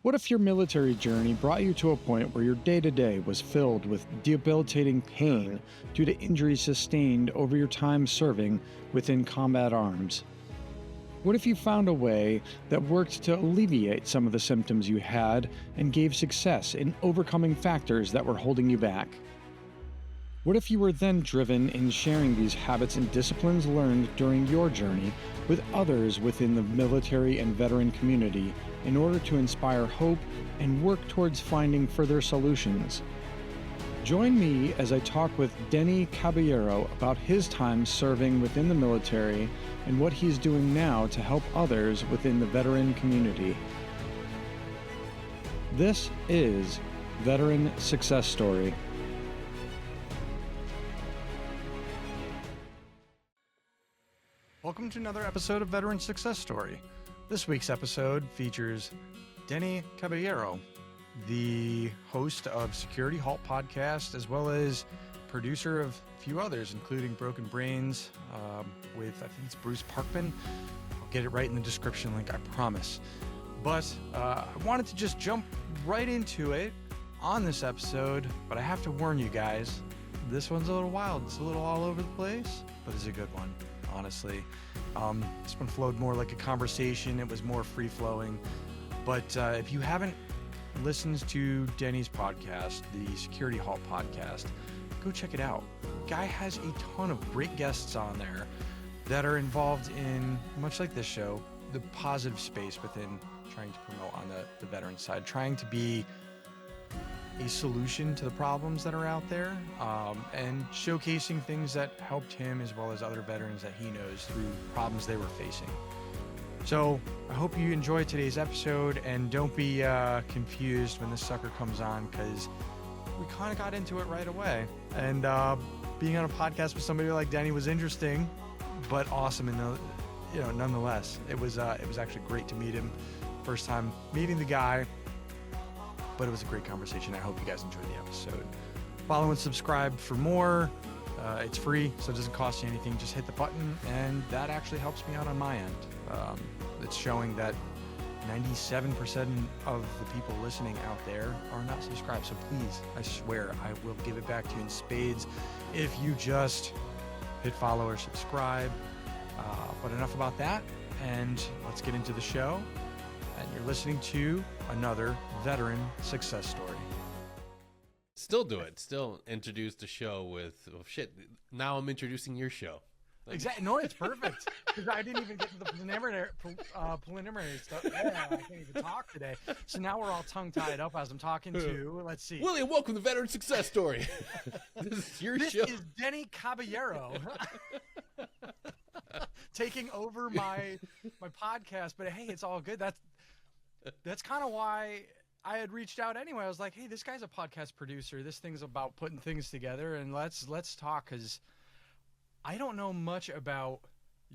What if your military journey brought you to a point where your day-to-day was filled with debilitating pain due to injuries sustained over your time serving within combat arms? What if you found a way that worked to alleviate some of the symptoms you had and gave success in overcoming factors that were holding you back? What if you were then driven in sharing these habits and disciplines learned during your journey with others within the military and veteran community in order to inspire hope and work towards finding further solutions? Join me as I talk with Denny Caballero about his time serving within the military and what he's doing now to help others within the veteran community. This is Veteran Success Story. Welcome to another episode of Veteran Success Story. This week's episode features Denny Caballero, the host of Security Halt podcast, as well as producer of a few others, including Broken Brains with, I think it's Bruce Parkman. I'll get it right in the description link, I promise. But I wanted to just jump right into it on this episode, but I have to warn you guys, this one's a little wild. It's a little all over the place, but it's a good one. Honestly, this one flowed more like a conversation. It was more free-flowing. But if you haven't listened to Denny's podcast, the Security Halt podcast, go check it out. Guy has a ton of great guests on there that are involved in, much like this show, the positive space within trying to promote on the veteran side, trying to be a solution to the problems that are out there, and showcasing things that helped him as well as other veterans that he knows through problems they were facing. So I hope you enjoyed today's episode, and don't be confused when this sucker comes on, because we kind of got into it right away. And being on a podcast with somebody like Denny was interesting, but awesome. And nonetheless, it was actually great to meet him. First time meeting the guy. But it was a great conversation. I hope you guys enjoyed the episode. Follow and subscribe for more. It's free, so it doesn't cost you anything. Just hit the button, and that actually helps me out on my end. It's showing that 97% of the people listening out there are not subscribed. So please, I swear, I will give it back to you in spades if you just hit follow or subscribe. But enough about that, and let's get into the show. And you're listening to another Veteran Success Story. Still do it. Still introduce the show with, oh shit, now I'm introducing your show. Exactly. No, it's perfect. Because I didn't even get to the preliminary stuff. Yeah, I can't even talk today. So now we're all tongue-tied up as I'm talking to, let's see. William, welcome to Veteran Success Story. This is your show. This is Denny Caballero. Taking over my podcast. But hey, it's all good. That's kind of why I had reached out anyway. I was like, hey, this guy's a podcast producer. This thing's about putting things together, and let's talk, because I don't know much about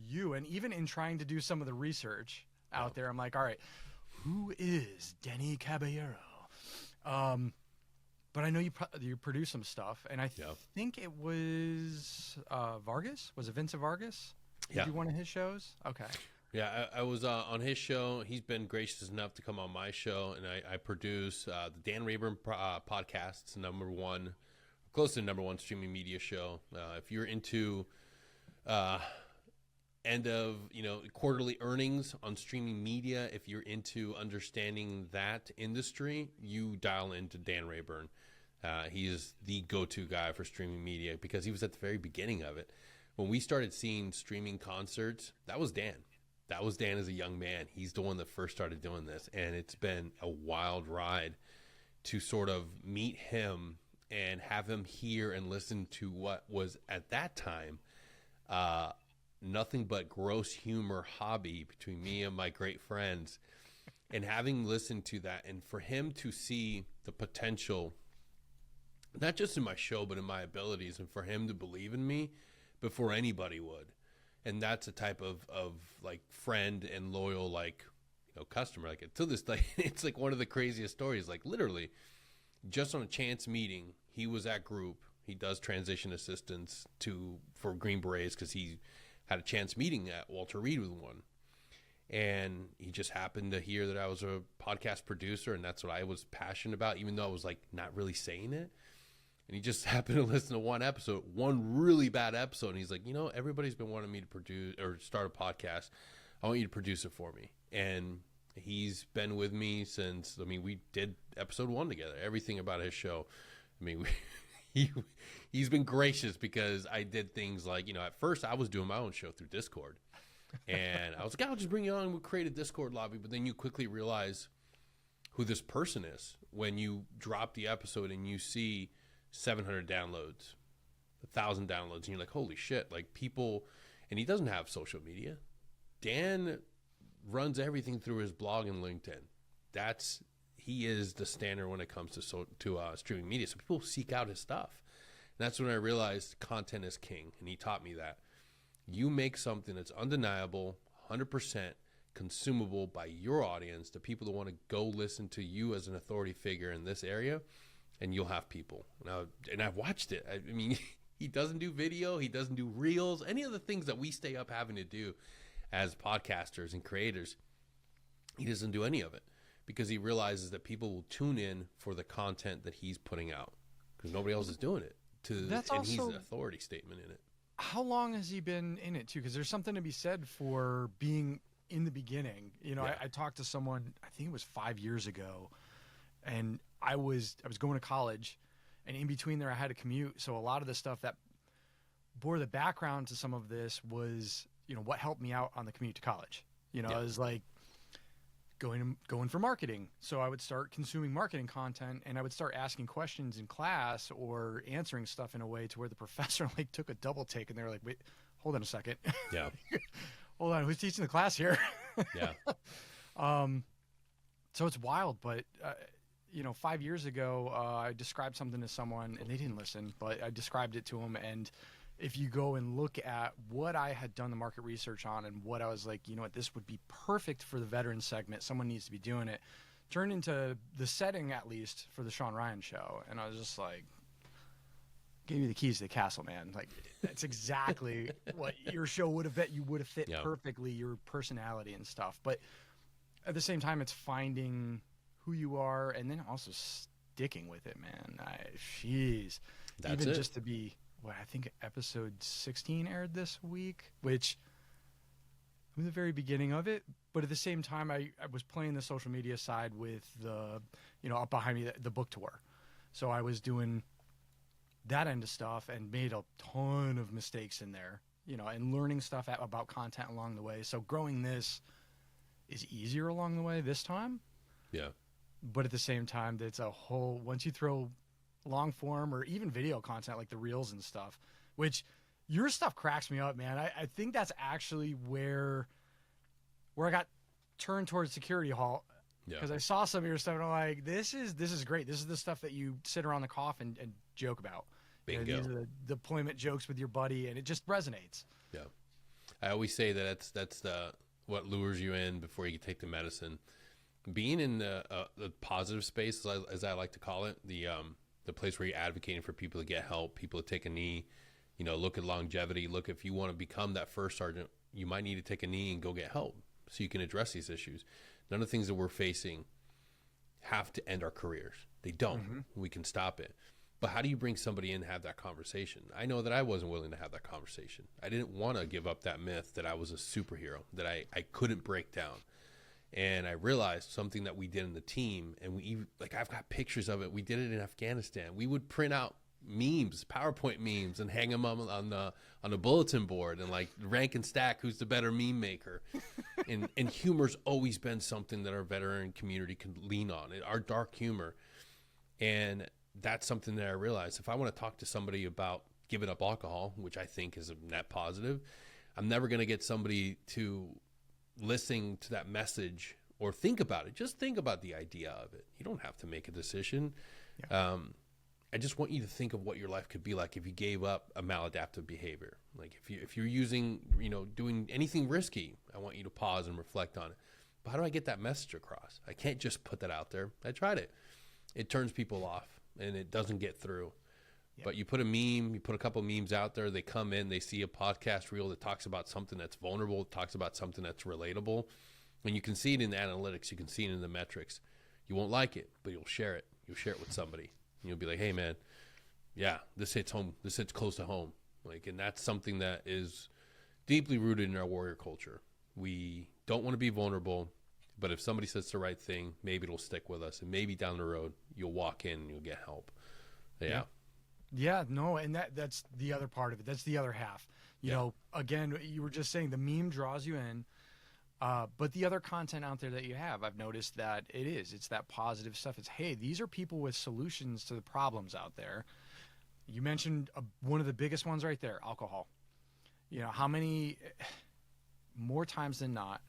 you. And even in trying to do some of the research out there, I'm like, all right, who is Denny Caballero? But I know you produce some stuff, and I think it was Vargas. Was it Vincent Vargas? Did you do one of his shows? Okay. Yeah, I was on his show. He's been gracious enough to come on my show, and I produce the Dan Rayburn podcast. It's close to the number one streaming media show. If you're into end of quarterly earnings on streaming media, if you're into understanding that industry, you dial into Dan Rayburn. He is the go-to guy for streaming media because he was at the very beginning of it. When we started seeing streaming concerts, that was Dan. That was Dan as a young man. He's the one that first started doing this, and it's been a wild ride to sort of meet him and have him hear and listen to what was at that time nothing but gross humor hobby between me and my great friends, and having listened to that, and for him to see the potential, not just in my show, but in my abilities, and for him to believe in me before anybody would. And that's a type of like friend and loyal, customer. Like to this day, it's like one of the craziest stories. Like literally just on a chance meeting, he was at group. He does transition assistance for Green Berets because he had a chance meeting at Walter Reed with one. And he just happened to hear that I was a podcast producer, and that's what I was passionate about, even though I was like not really saying it. And he just happened to listen to one really bad episode. And he's like, everybody's been wanting me to produce or start a podcast. I want you to produce it for me. And he's been with me since, we did episode 1 together, everything about his show. He's been gracious because I did things like, at first I was doing my own show through Discord. And I was like, I'll just bring you on. We'll create a Discord lobby. But then you quickly realize who this person is when you drop the episode and you see 700 downloads, 1,000 downloads. And you're like, holy shit, like people. And he doesn't have social media. Dan runs everything through his blog and LinkedIn. He is the standard when it comes to streaming media. So people seek out his stuff. And that's when I realized content is king. And he taught me that. You make something that's undeniable, 100% consumable by your audience, the people that want to go listen to you as an authority figure in this area, and you'll have people. And I've watched it. He doesn't do video. He doesn't do reels, any of the things that we stay up having to do as podcasters and creators. He doesn't do any of it because he realizes that people will tune in for the content that he's putting out because nobody else is doing it. He's an authority statement in it. How long has he been in it too? Because there's something to be said for being in the beginning. I talked to someone, I think it was 5 years ago, and I was going to college, and in between there I had to commute. So a lot of the stuff that bore the background to some of this was, what helped me out on the commute to college. It was like going for marketing. So I would start consuming marketing content, and I would start asking questions in class or answering stuff in a way to where the professor like took a double take, and they were like, wait, hold on a second. Yeah. Hold on. Who's teaching the class here? Yeah. So it's wild, but 5 years ago, I described something to someone and they didn't listen, but I described it to them. And if you go and look at what I had done the market research on and what I was like, this would be perfect for the veteran segment. Someone needs to be doing it. Turned into the setting, at least, for the Sean Ryan show. And I was just like, give me the keys to the castle, man. Like, that's exactly what your show would have fit perfectly, your personality and stuff. But at the same time, it's finding who you are and then also sticking with it, man. Just to be... I think episode 16 aired this week, which was the very beginning of it. But at the same time, I was playing the social media side with the, up behind me, the book tour. So I was doing that end of stuff and made a ton of mistakes in there, and learning stuff about content along the way. So growing this is easier along the way this time. Yeah. But at the same time, it's once you throw long form or even video content like the reels and stuff, which your stuff cracks me up, man. I think that's actually where I got turned towards Security Halt, because I saw some of your stuff and I'm like, this is great. This is the stuff that you sit around the coffee and joke about. Bingo. These are the deployment jokes with your buddy, and it just resonates. Yeah. I always say that that's what lures you in before you take the medicine. Being in the positive space, as I like to call it, the place where you're advocating for people to get help, people to take a knee, look at longevity. Look, if you want to become that first sergeant, you might need to take a knee and go get help so you can address these issues. None of the things that we're facing have to end our careers. They don't. Mm-hmm. We can stop it. But how do you bring somebody in and have that conversation? I know that I wasn't willing to have that conversation. I didn't want to give up that myth that I was a superhero, that I couldn't break down. And I realized something that we did in the team, and I've got pictures of it. We did it in Afghanistan. We would print out memes, PowerPoint memes, and hang them on the bulletin board, and like rank and stack who's the better meme maker. and humor's always been something that our veteran community can lean on. Our dark humor, and that's something that I realized. If I want to talk to somebody about giving up alcohol, which I think is a net positive, I'm never going to get somebody to listening to that message or think about it. Just think about the idea of it. You don't have to make a decision. Yeah. I just want you to think of what your life could be like if you gave up a maladaptive behavior. Like if you're using, doing anything risky, I want you to pause and reflect on it. But how do I get that message across? I can't just put that out there. I tried it. It turns people off and it doesn't get through. Yep. But you put a meme, you put a couple of memes out there, they come in, they see a podcast reel that talks about something that's vulnerable, talks about something that's relatable, And you can see it in the analytics. You can see it in the metrics. You won't like it, but you'll share it. You'll share it with somebody. And you'll be like, hey, man, yeah, this hits home. This hits close to home. Like, and that's something that is deeply rooted in our warrior culture. We don't want to be vulnerable, but if somebody says the right thing, maybe it'll stick with us. And maybe down the road, you'll walk in and you'll get help. Yeah. Yeah, no, and that's the other part of it. That's the other half. You know, again, you were just saying the meme draws you in. But the other content out there that you have, I've noticed that it's that positive stuff. It's, hey, these are people with solutions to the problems out there. You mentioned one of the biggest ones right there, alcohol. You know, how many more times than not,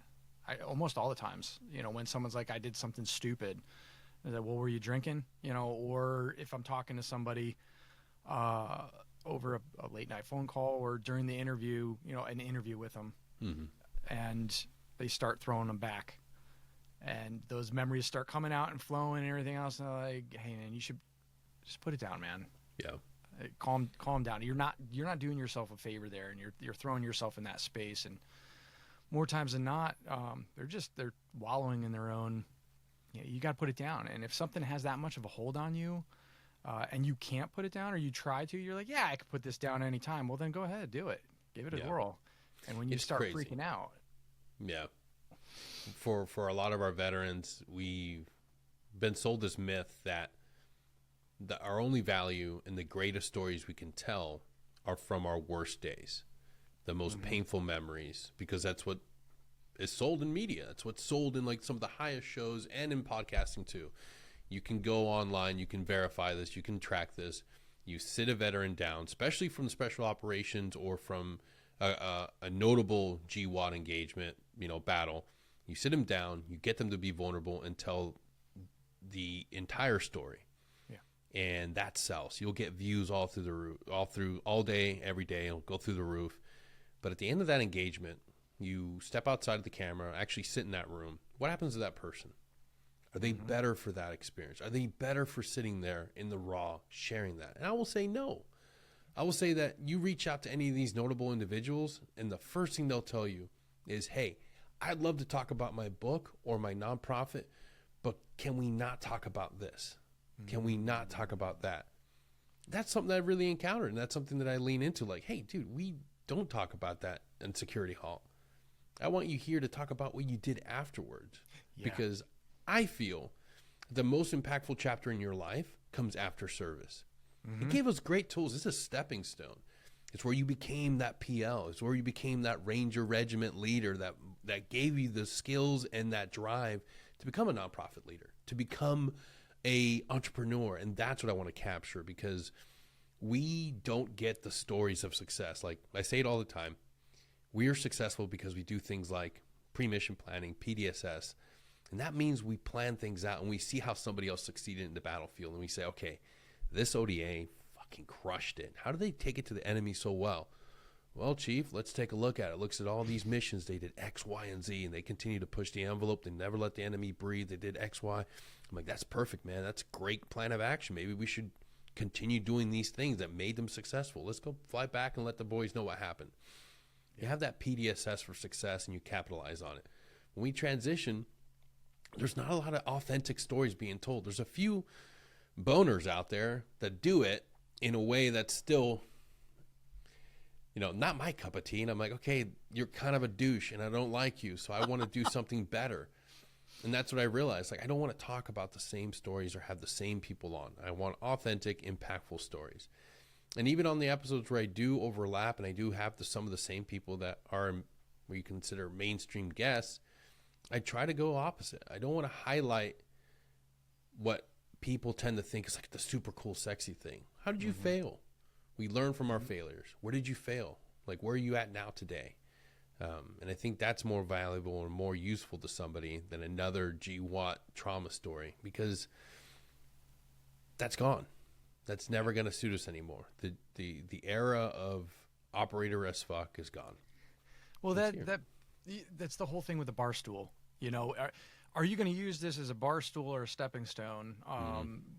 almost all the times, you know, when someone's like, I did something stupid, I said, well, were you drinking? You know, or if I'm talking to somebody over a late night phone call or during the interview, you know, an interview with them, and they start throwing them back, and those memories start coming out and flowing and everything else. And they're like, hey, man, you should just put it down, man. Yeah. Calm down. You're not doing yourself a favor there, and you're throwing yourself in that space. And more times than not, they're wallowing in their own. You got to put it down. And if something has that much of a hold on you, and you can't put it down, or you try to, you're like, yeah, I could put this down anytime. Well, then go ahead, do it. Give it a whirl. And when you start freaking out. Yeah. For a lot of our veterans, we've been sold this myth that our only value and the greatest stories we can tell are from our worst days, the most painful memories, because that's what is sold in media. That's what's sold in like some of the highest shows and in podcasting too. You can go online, you can verify this, you can track this. You sit a veteran down, especially from special operations or from a notable GWAT engagement, you know, battle. You sit them down, you get them to be vulnerable and tell the entire story. And that sells. You'll get views all through the roof, all day, every day. It'll go through the roof. But at the end of that engagement, you step outside of the camera, actually sit in that room. What happens to that person? Are they better for that experience? Are they better for sitting there in the raw, sharing that? And I will say no. I will say that you reach out to any of these notable individuals, and the first thing they'll tell you is, hey, I'd love to talk about my book or my nonprofit, but can we not talk about this? Can we not talk about that? That's something that I really encountered, and that's something that I lean into. Like, hey, dude, we don't talk about that in Security Hall. I want you here to talk about what you did afterwards, because I feel the most impactful chapter in your life comes after service. It gave us great tools. It's a stepping stone. It's where you became that PL. It's where you became that Ranger Regiment leader that gave you the skills and that drive to become a nonprofit leader, to become a entrepreneur. And that's what I want to capture, because we don't get the stories of success. Like I say it all the time, we are successful because we do things like pre-mission planning, PDSS. And that means we plan things out and we see how somebody else succeeded in the battlefield. And we say, okay, this ODA fucking crushed it. How do they take it to the enemy so well? Well, Chief, let's take a look at it. Looks at all these missions. They did X, Y, and Z, and they continue to push the envelope. They never let the enemy breathe. They did X, Y. I'm like, that's perfect, man. That's a great plan of action. Maybe we should continue doing these things that made them successful. Let's go fly back and let the boys know what happened. You have that PDSS for success, and you capitalize on it. When we transition, there's not a lot of authentic stories being told. There's a few boners out there that do it in a way that's still, you know, not my cup of tea. And I'm like, okay, you're kind of a douche and I don't like you, so I want to do something better. And that's what I realized. Like, I don't want to talk about the same stories or have the same people on. I want authentic, impactful stories. And even on the episodes where I do overlap and I do have some of the same people that are what you consider mainstream guests, I try to go opposite. I don't want to highlight what people tend to think is like the super cool, sexy thing. How did you fail? We learn from our failures. Where did you fail? Like, where are you at now today? And I think that's more valuable and more useful to somebody than another GWAT trauma story, because that's gone. That's never going to suit us anymore. The era of operator as fuck is gone. Well, that's the whole thing with the bar stool. You know, are you going to use this as a bar stool or a stepping stone?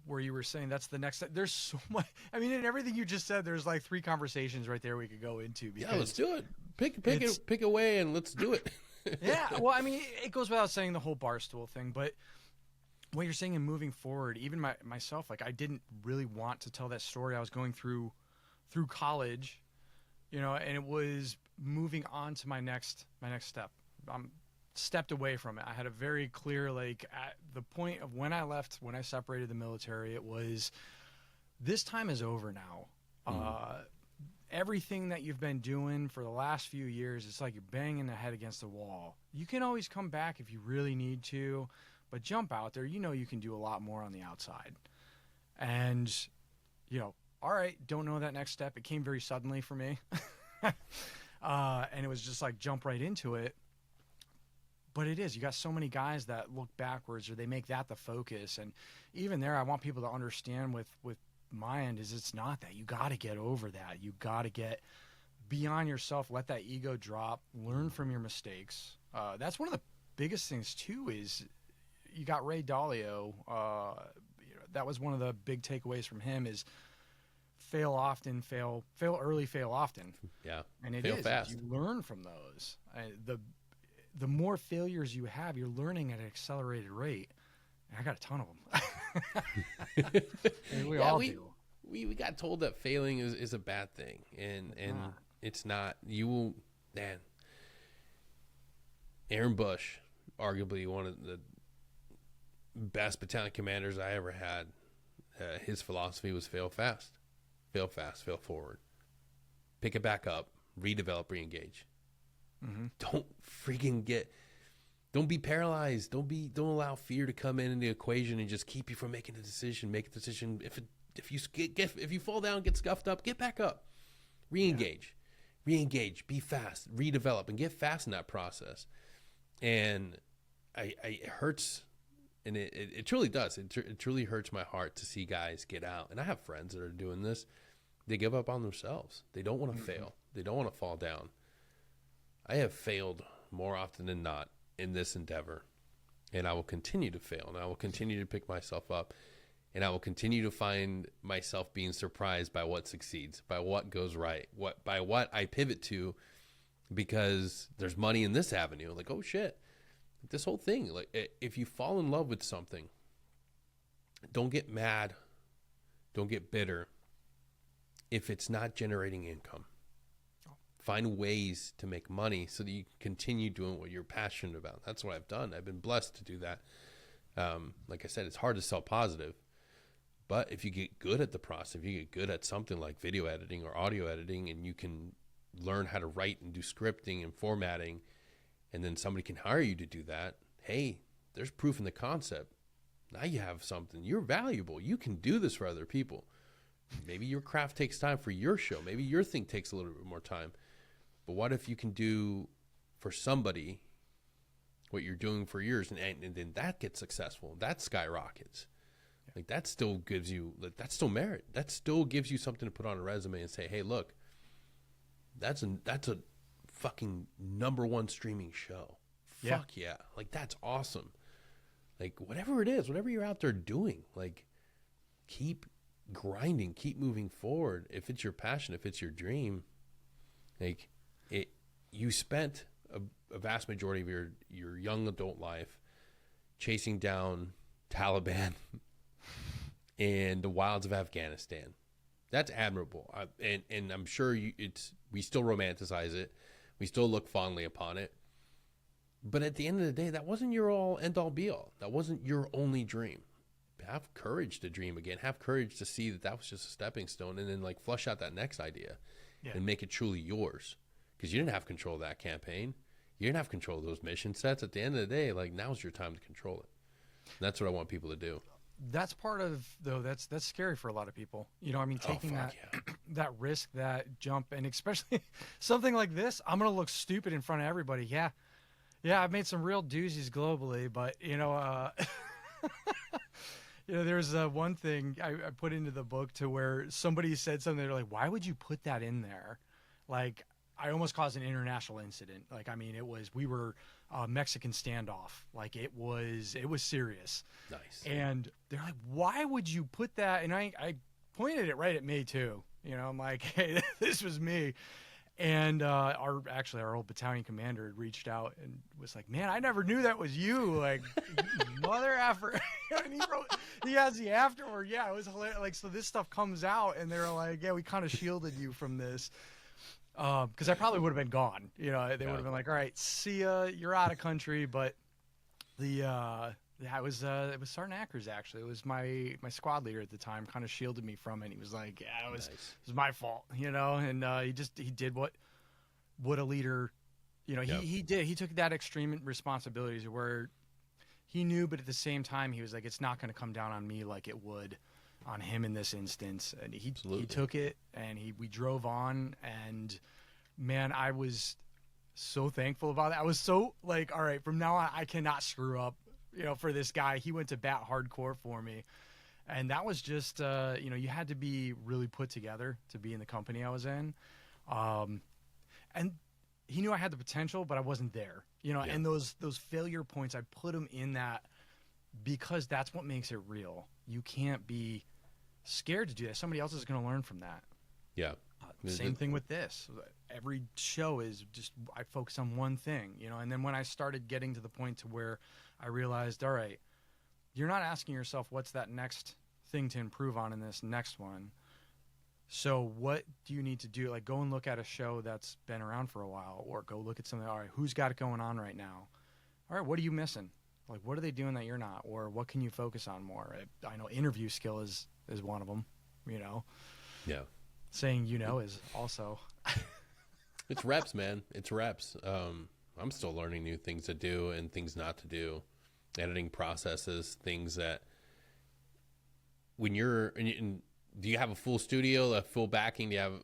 Where you were saying that's the next. There's so much. I mean, in everything you just said, there's like 3 conversations right there we could go into. Yeah, let's do it. Pick away and let's do it. Yeah, well, I mean, it goes without saying the whole barstool thing, but what you're saying in moving forward, even myself, like I didn't really want to tell that story. I was going through college, and it was moving on to my next step. I'm stepped away from it. I had a very clear, like at the point of when I left, when I separated the military, it was this time is over now. Everything that you've been doing for the last few years, it's like you're banging the head against the wall. You can always come back if you really need to, but jump out there. You can do a lot more on the outside. And, all right, don't know that next step. It came very suddenly for me. And it was just like jump right into it. But it is. You got so many guys that look backwards or they make that the focus. And even there, I want people to understand with my end is it's not that. You got to get over that. You got to get beyond yourself, let that ego drop, learn from your mistakes. That's one of the biggest things too is you got Ray Dalio. That was one of the big takeaways from him is fail often, fail early, fail often. Yeah. And it fail is. fast. You learn from those. The more failures you have, you're learning at an accelerated rate. And I got a ton of them. And we all do. We got told that failing is a bad thing, and it's not. You will, man. Aaron Bush, arguably one of the best battalion commanders I ever had. His philosophy was fail fast, fail forward, pick it back up, redevelop, reengage. Mm-hmm. Don't be paralyzed. Don't allow fear to come in the equation and just keep you from making a decision. Make a decision. If you fall down, get scuffed up, get back up, reengage, be fast, redevelop, and get fast in that process. And it hurts, and it truly does. It truly hurts my heart to see guys get out. And I have friends that are doing this. They give up on themselves. They don't want to fail. They don't want to fall down. I have failed more often than not in this endeavor, and I will continue to fail, and I will continue to pick myself up, and I will continue to find myself being surprised by what succeeds, by what goes right, by what I pivot to, because there's money in this avenue. Like, oh shit, this whole thing. Like, if you fall in love with something, don't get mad, don't get bitter if it's not generating income. Find ways to make money so that you can continue doing what you're passionate about. That's what I've done. I've been blessed to do that. Like I said, it's hard to sell positive, but if you get good at the process, if you get good at something like video editing or audio editing, and you can learn how to write and do scripting and formatting, and then somebody can hire you to do that, hey, there's proof in the concept. Now you have something. You're valuable. You can do this for other people. Maybe your craft takes time for your show. Maybe your thing takes a little bit more time. But what if you can do for somebody what you're doing for yours, and then that gets successful? That skyrockets. Yeah. Like, that still gives you, like, that's still merit. That still gives you something to put on a resume and say, hey, look, that's a fucking #1 streaming show. Yeah. Fuck yeah. Like, that's awesome. Like, whatever it is, whatever you're out there doing, like, keep grinding, keep moving forward. If it's your passion, if it's your dream, like, you spent a vast majority of your young adult life chasing down Taliban in the wilds of Afghanistan. That's admirable. And I'm sure we still romanticize it. We still look fondly upon it. But at the end of the day, that wasn't your all end all be all. That wasn't your only dream. Have courage to dream again. Have courage to see that was just a stepping stone, and then like flush out that next idea and make it truly yours. Because you didn't have control of that campaign. You didn't have control of those mission sets. At the end of the day, like, now's your time to control it. And that's what I want people to do. That's part of, though, that's scary for a lot of people. Taking that risk, that jump, and especially something like this, I'm going to look stupid in front of everybody. Yeah, I've made some real doozies globally, but, there's one thing I put into the book to where somebody said something, they're like, why would you put that in there? Like, I almost caused an international incident. Like, I mean, we were Mexican standoff. Like, it was serious. Nice. And they're like, why would you put that? And I pointed it right at me too. I'm like, hey, this was me. And our old battalion commander had reached out and was like, "Man, I never knew that was you, like, mother effer." And he has the afterword. Yeah, it was hilarious. Like, so this stuff comes out, and they're like, "Yeah, we kind of shielded you from this," because I probably would have been gone. You know, they would have been like, "All right, see ya, you're out of country." But it was Sergeant Ackers, actually. It was my squad leader at the time, kind of shielded me from it. He was like, "Yeah, it was my fault," you know, and he did what a leader, you know, he did. He took that extreme responsibilities where he knew, but at the same time, he was like, "It's not going to come down on me like it would on him in this instance." And he took it, and we drove on, and man, I was so thankful about that. I was so like, all right, from now on, I cannot screw up, you know, for this guy. He went to bat hardcore for me. And that was just, you know, you had to be really put together to be in the company I was in. And he knew I had the potential, but I wasn't there, you know, and those failure points, I put him in that because that's what makes it real. You can't be scared to do that. Somebody else is going to learn from that. Yeah. Same thing with this. Every show is just, I focus on one thing, you know, and then when I started getting to the point to where I realized, all right, you're not asking yourself, what's that next thing to improve on in this next one? So what do you need to do? Like, go and look at a show that's been around for a while, or go look at something. All right, who's got it going on right now? All right, what are you missing? Like, what are they doing that you're not? Or what can you focus on more? I know interview skill is one of them, you know? Yeah. Saying, you know, is also. It's reps, man. It's reps. I'm still learning new things to do and things not to do. Editing processes, things that when you're, do you have a full studio, a full backing? Do you have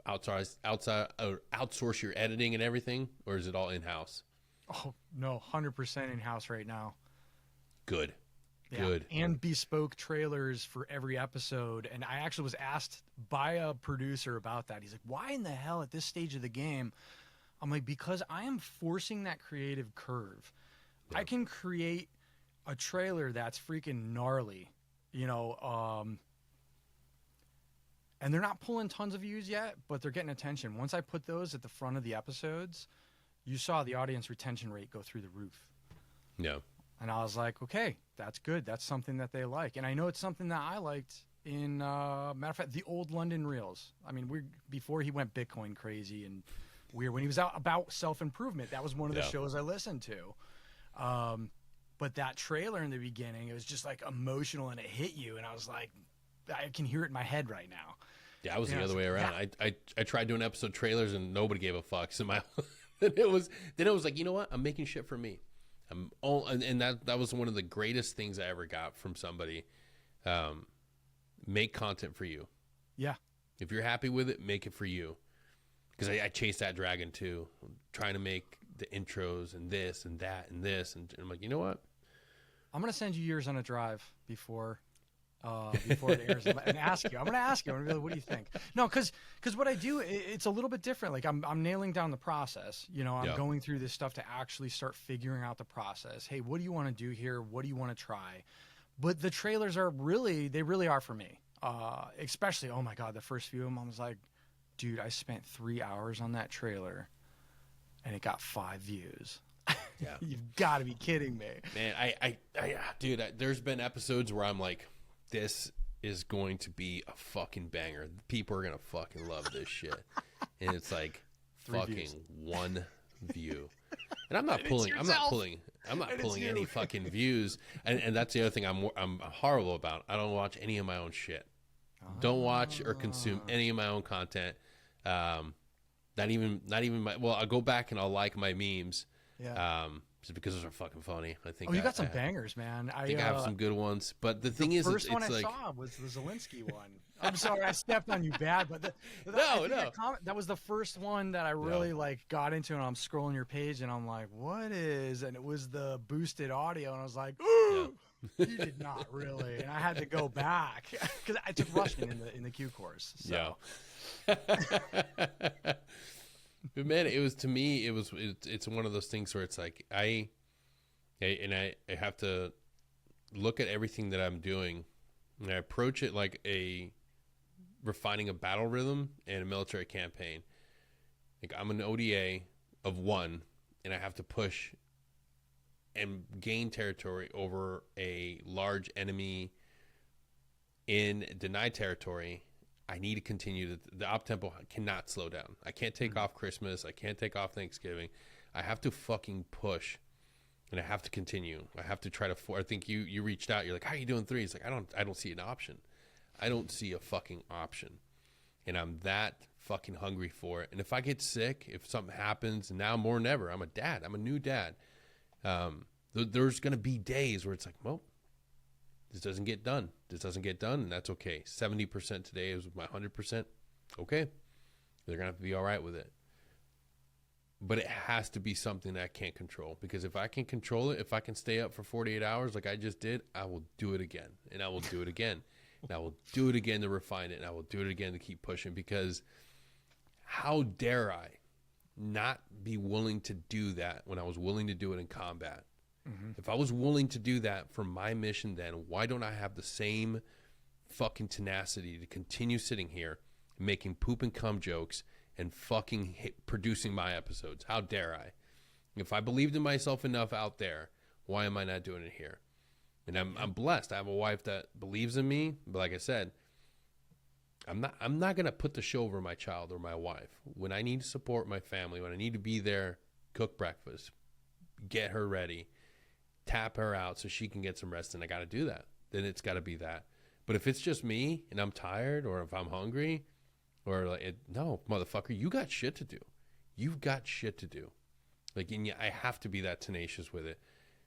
outsource your editing and everything, or is it all in-house? Oh, no, 100% in-house right now. Good. Yeah. Good. And bespoke trailers for every episode. And I actually was asked by a producer about that. He's like, why in the hell at this stage of the game? I'm like, because I am forcing that creative curve. Yeah. I can create a trailer that's freaking gnarly, you know, and they're not pulling tons of views yet, but they're getting attention. Once I put those at the front of the episodes, you saw the audience retention rate go through the roof. Yeah. And I was like, okay, that's good. That's something that they like. And I know it's something that I liked in, matter of fact, the old London Reels. I mean, before he went Bitcoin crazy and weird, when he was out about self-improvement, that was one of the shows I listened to. But that trailer in the beginning, it was just like emotional and it hit you. And I was like, I can hear it in my head right now. Yeah, I was the other way around. Yeah. I tried doing episode trailers and nobody gave a fuck. So then it was like, you know what? I'm making shit for me. And that was one of the greatest things I ever got from somebody. Make content for you. Yeah. If you're happy with it, make it for you. Because I chase that dragon too, trying to make the intros and this and that and this, and I'm like, you know what? I'm gonna send you yours on a drive before it airs and ask you. I'm gonna ask you. I'm gonna be like, what do you think? No, because what I do, it's a little bit different. Like I'm nailing down the process. You know, I'm going through this stuff to actually start figuring out the process. Hey, what do you want to do here? What do you want to try? But the trailers really are for me. Especially, oh my God, the first few of them, I was like, dude, I spent 3 hours on that trailer and it got 5 views. Yeah. You've got to be kidding me. Man, dude, there's been episodes where I'm like, this is going to be a fucking banger. People are going to fucking love this shit. And it's like fucking views. 1 view. And I'm not pulling any fucking views. And that's the other thing I'm horrible about. I don't watch any of my own shit. Don't watch or consume any of my own content. Not even my, well, I'll go back and I'll like my memes. Yeah. Just because those are fucking funny. I think. Oh, you got some bangers, man. I think I have some good ones. But the thing is, first one I saw was the Zelensky one. I'm sorry, I stepped on you bad, but no. That was the first one that I really got into, and I'm scrolling your page, and I'm like, what is? And it was the boosted audio, and I was like, ooh, you did not really. And I had to go back because I took Russian in the Q course. So. Yeah. But man, it's one of those things where it's like I have to look at everything that I'm doing, and I approach it like refining a battle rhythm and a military campaign. Like I'm an ODA of 1, and I have to push and gain territory over a large enemy in denied territory. I need to continue. The op tempo cannot slow down. I can't take off Christmas. I can't take off Thanksgiving. I have to fucking push, and I have to continue. I have to try to. I think you reached out. You're like, how are you doing 3? It's like I don't see an option. I don't see a fucking option, and I'm that fucking hungry for it. And if I get sick, if something happens, now more than ever, I'm a dad. I'm a new dad. There's gonna be days where it's like, well, this doesn't get done. This doesn't get done, and that's okay. 70% today is my 100%. Okay. They're going to have to be all right with it. But it has to be something that I can't control. Because if I can control it, if I can stay up for 48 hours like I just did, I will do it again. And I will do it again. And I will do it again to refine it. And I will do it again to keep pushing. Because how dare I not be willing to do that when I was willing to do it in combat? Mm-hmm. If I was willing to do that for my mission, then why don't I have the same fucking tenacity to continue sitting here making poop and cum jokes and fucking producing my episodes? How dare I? If I believed in myself enough out there, why am I not doing it here? And I'm blessed. I have a wife that believes in me, but like I said, I'm not gonna put the show over my child or my wife. When I need to support my family, when I need to be there, cook breakfast, get her ready, tap her out so she can get some rest, and I got to do that. Then it's got to be that. But if it's just me and I'm tired, or if I'm hungry, or like, no, motherfucker, you got shit to do. You've got shit to do. Like, and I have to be that tenacious with it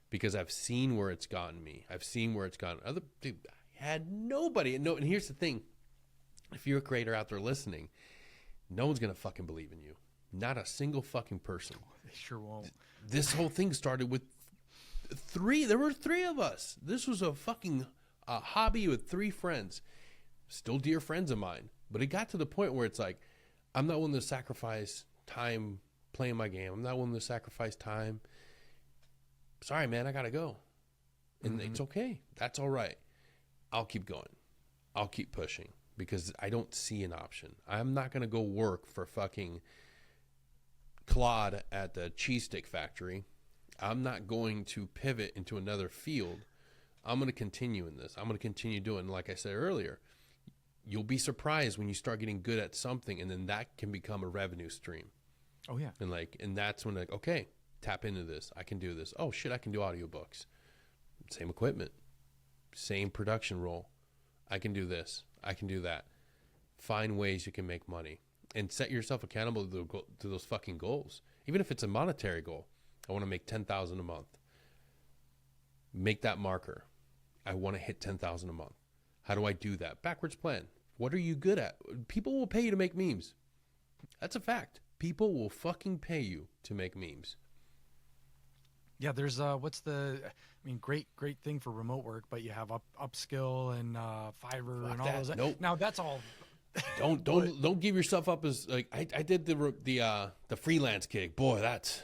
because I've seen where it's gotten me. I've seen where it's gotten other. Dude, I had nobody. And here's the thing: if you're a creator out there listening, no one's gonna fucking believe in you. Not a single fucking person. They sure won't. This whole thing started with 3. There were 3 of us. This was a fucking hobby with 3 friends, still dear friends of mine. But it got to the point where it's like, I'm not willing to sacrifice time playing my game. I'm not willing to sacrifice time. Sorry, man, I gotta go, and it's okay. That's all right. I'll keep going. I'll keep pushing because I don't see an option. I'm not gonna go work for fucking Claude at the cheese stick factory. I'm not going to pivot into another field. I'm going to continue in this. I'm going to continue doing, like I said earlier, you'll be surprised when you start getting good at something, and then that can become a revenue stream. Oh yeah. And that's when like, okay, tap into this. I can do this. Oh shit, I can do audiobooks. Same equipment, same production role. I can do this. I can do that. Find ways you can make money and set yourself accountable to those fucking goals. Even if it's a monetary goal. I want to make $10,000 a month. Make that marker. I want to hit $10,000 a month. How do I do that? Backwards plan. What are you good at? People will pay you to make memes. That's a fact. People will fucking pay you to make memes. Yeah, there's great thing for remote work, but you have Upskill and Fiverr and all those. Nope. Now that's all. Don't give yourself up as like I did the freelance gig. Boy, that's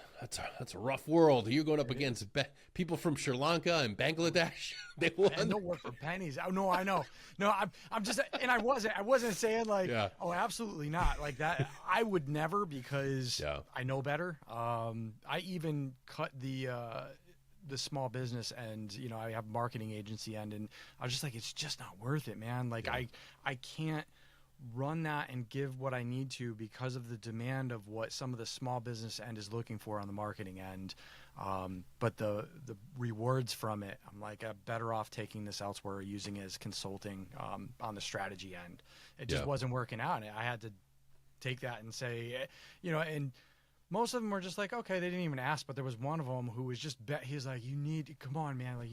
a rough world. You're going up against people from Sri Lanka and Bangladesh. They don't work for pennies. Oh no, I know. No, I'm just, and I wasn't saying like, oh, absolutely not like that. I would never because I know better. I even cut the small business end. You know, I have marketing agency end, and I was just like, it's just not worth it, man. Like I can't run that and give what I need to because of the demand of what some of the small business end is looking for on the marketing end. But the rewards from it, I'm like, I'm better off taking this elsewhere, using it as consulting on the strategy end. It just wasn't working out. I had to take that and say, you know, and most of them were just like, okay, they didn't even ask, but there was one of them who was just, he's like, come on, man, like,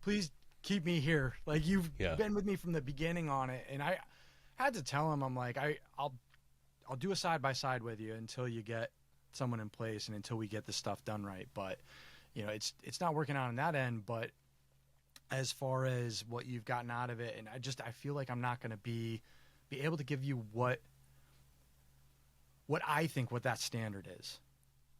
please keep me here. Like, you've been with me from the beginning on it. And I had to tell him, I'm like, I'll do a side by side with you until you get someone in place and until we get this stuff done right. But you know, it's not working out on that end. But as far as what you've gotten out of it, and I feel like I'm not going to be able to give you what I think what that standard is.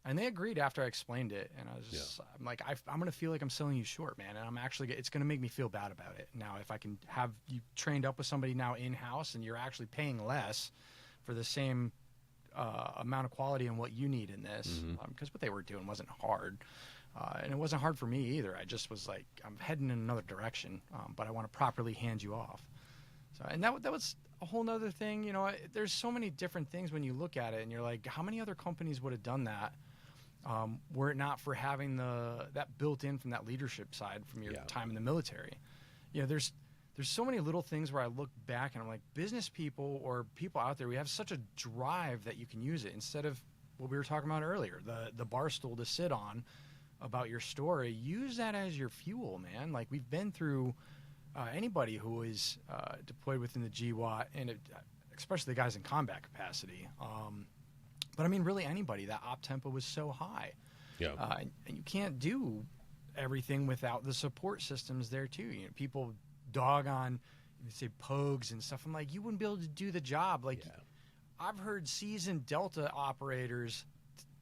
And they agreed after I explained it, and I was just, I'm like, I'm going to feel like I'm selling you short, man. And I'm actually, it's going to make me feel bad about it. Now, if I can have you trained up with somebody now in-house and you're actually paying less for the same amount of quality in what you need in this, because what they were doing wasn't hard. And it wasn't hard for me either. I just was like, I'm heading in another direction, but I want to properly hand you off. So, and that was a whole nother thing. You know, there's so many different things when you look at it and you're like, how many other companies would have done that were it not for having that built in from that leadership side from your time in the military? You know, there's so many little things where I look back and I'm like, business people or people out there, we have such a drive that you can use it instead of what we were talking about earlier, the bar stool to sit on about your story. Use that as your fuel, man. Like, we've been through anybody who is deployed within the GWAT, and especially the guys in combat capacity. But I mean, really anybody. That op tempo was so high. Yeah. And you can't do everything without the support systems there too. You know, people dog on, say, pogues and stuff. I'm like, you wouldn't be able to do the job. Like, I've heard seasoned Delta operators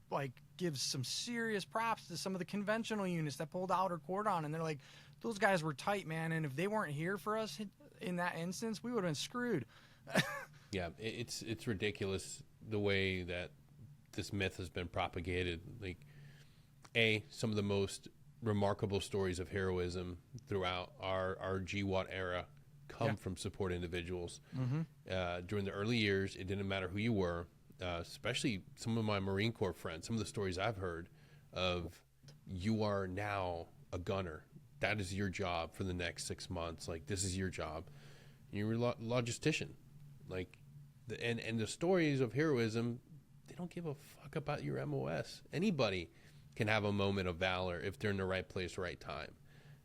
like give some serious props to some of the conventional units that pulled outer cordon, and they're like, those guys were tight, man, and if they weren't here for us in that instance, we would have been screwed. Yeah, it's ridiculous the way that this myth has been propagated. Like, some of the most remarkable stories of heroism throughout our GWAT era come from support individuals. During the early years, it didn't matter who you were, especially some of my Marine Corps friends. Some of the stories I've heard of, you are now a gunner. That is your job for the next 6 months. Like, this is your job. You're a logistician. Like, and the stories of heroism, they don't give a fuck about your MOS. Anybody can have a moment of valor if they're in the right place, right time.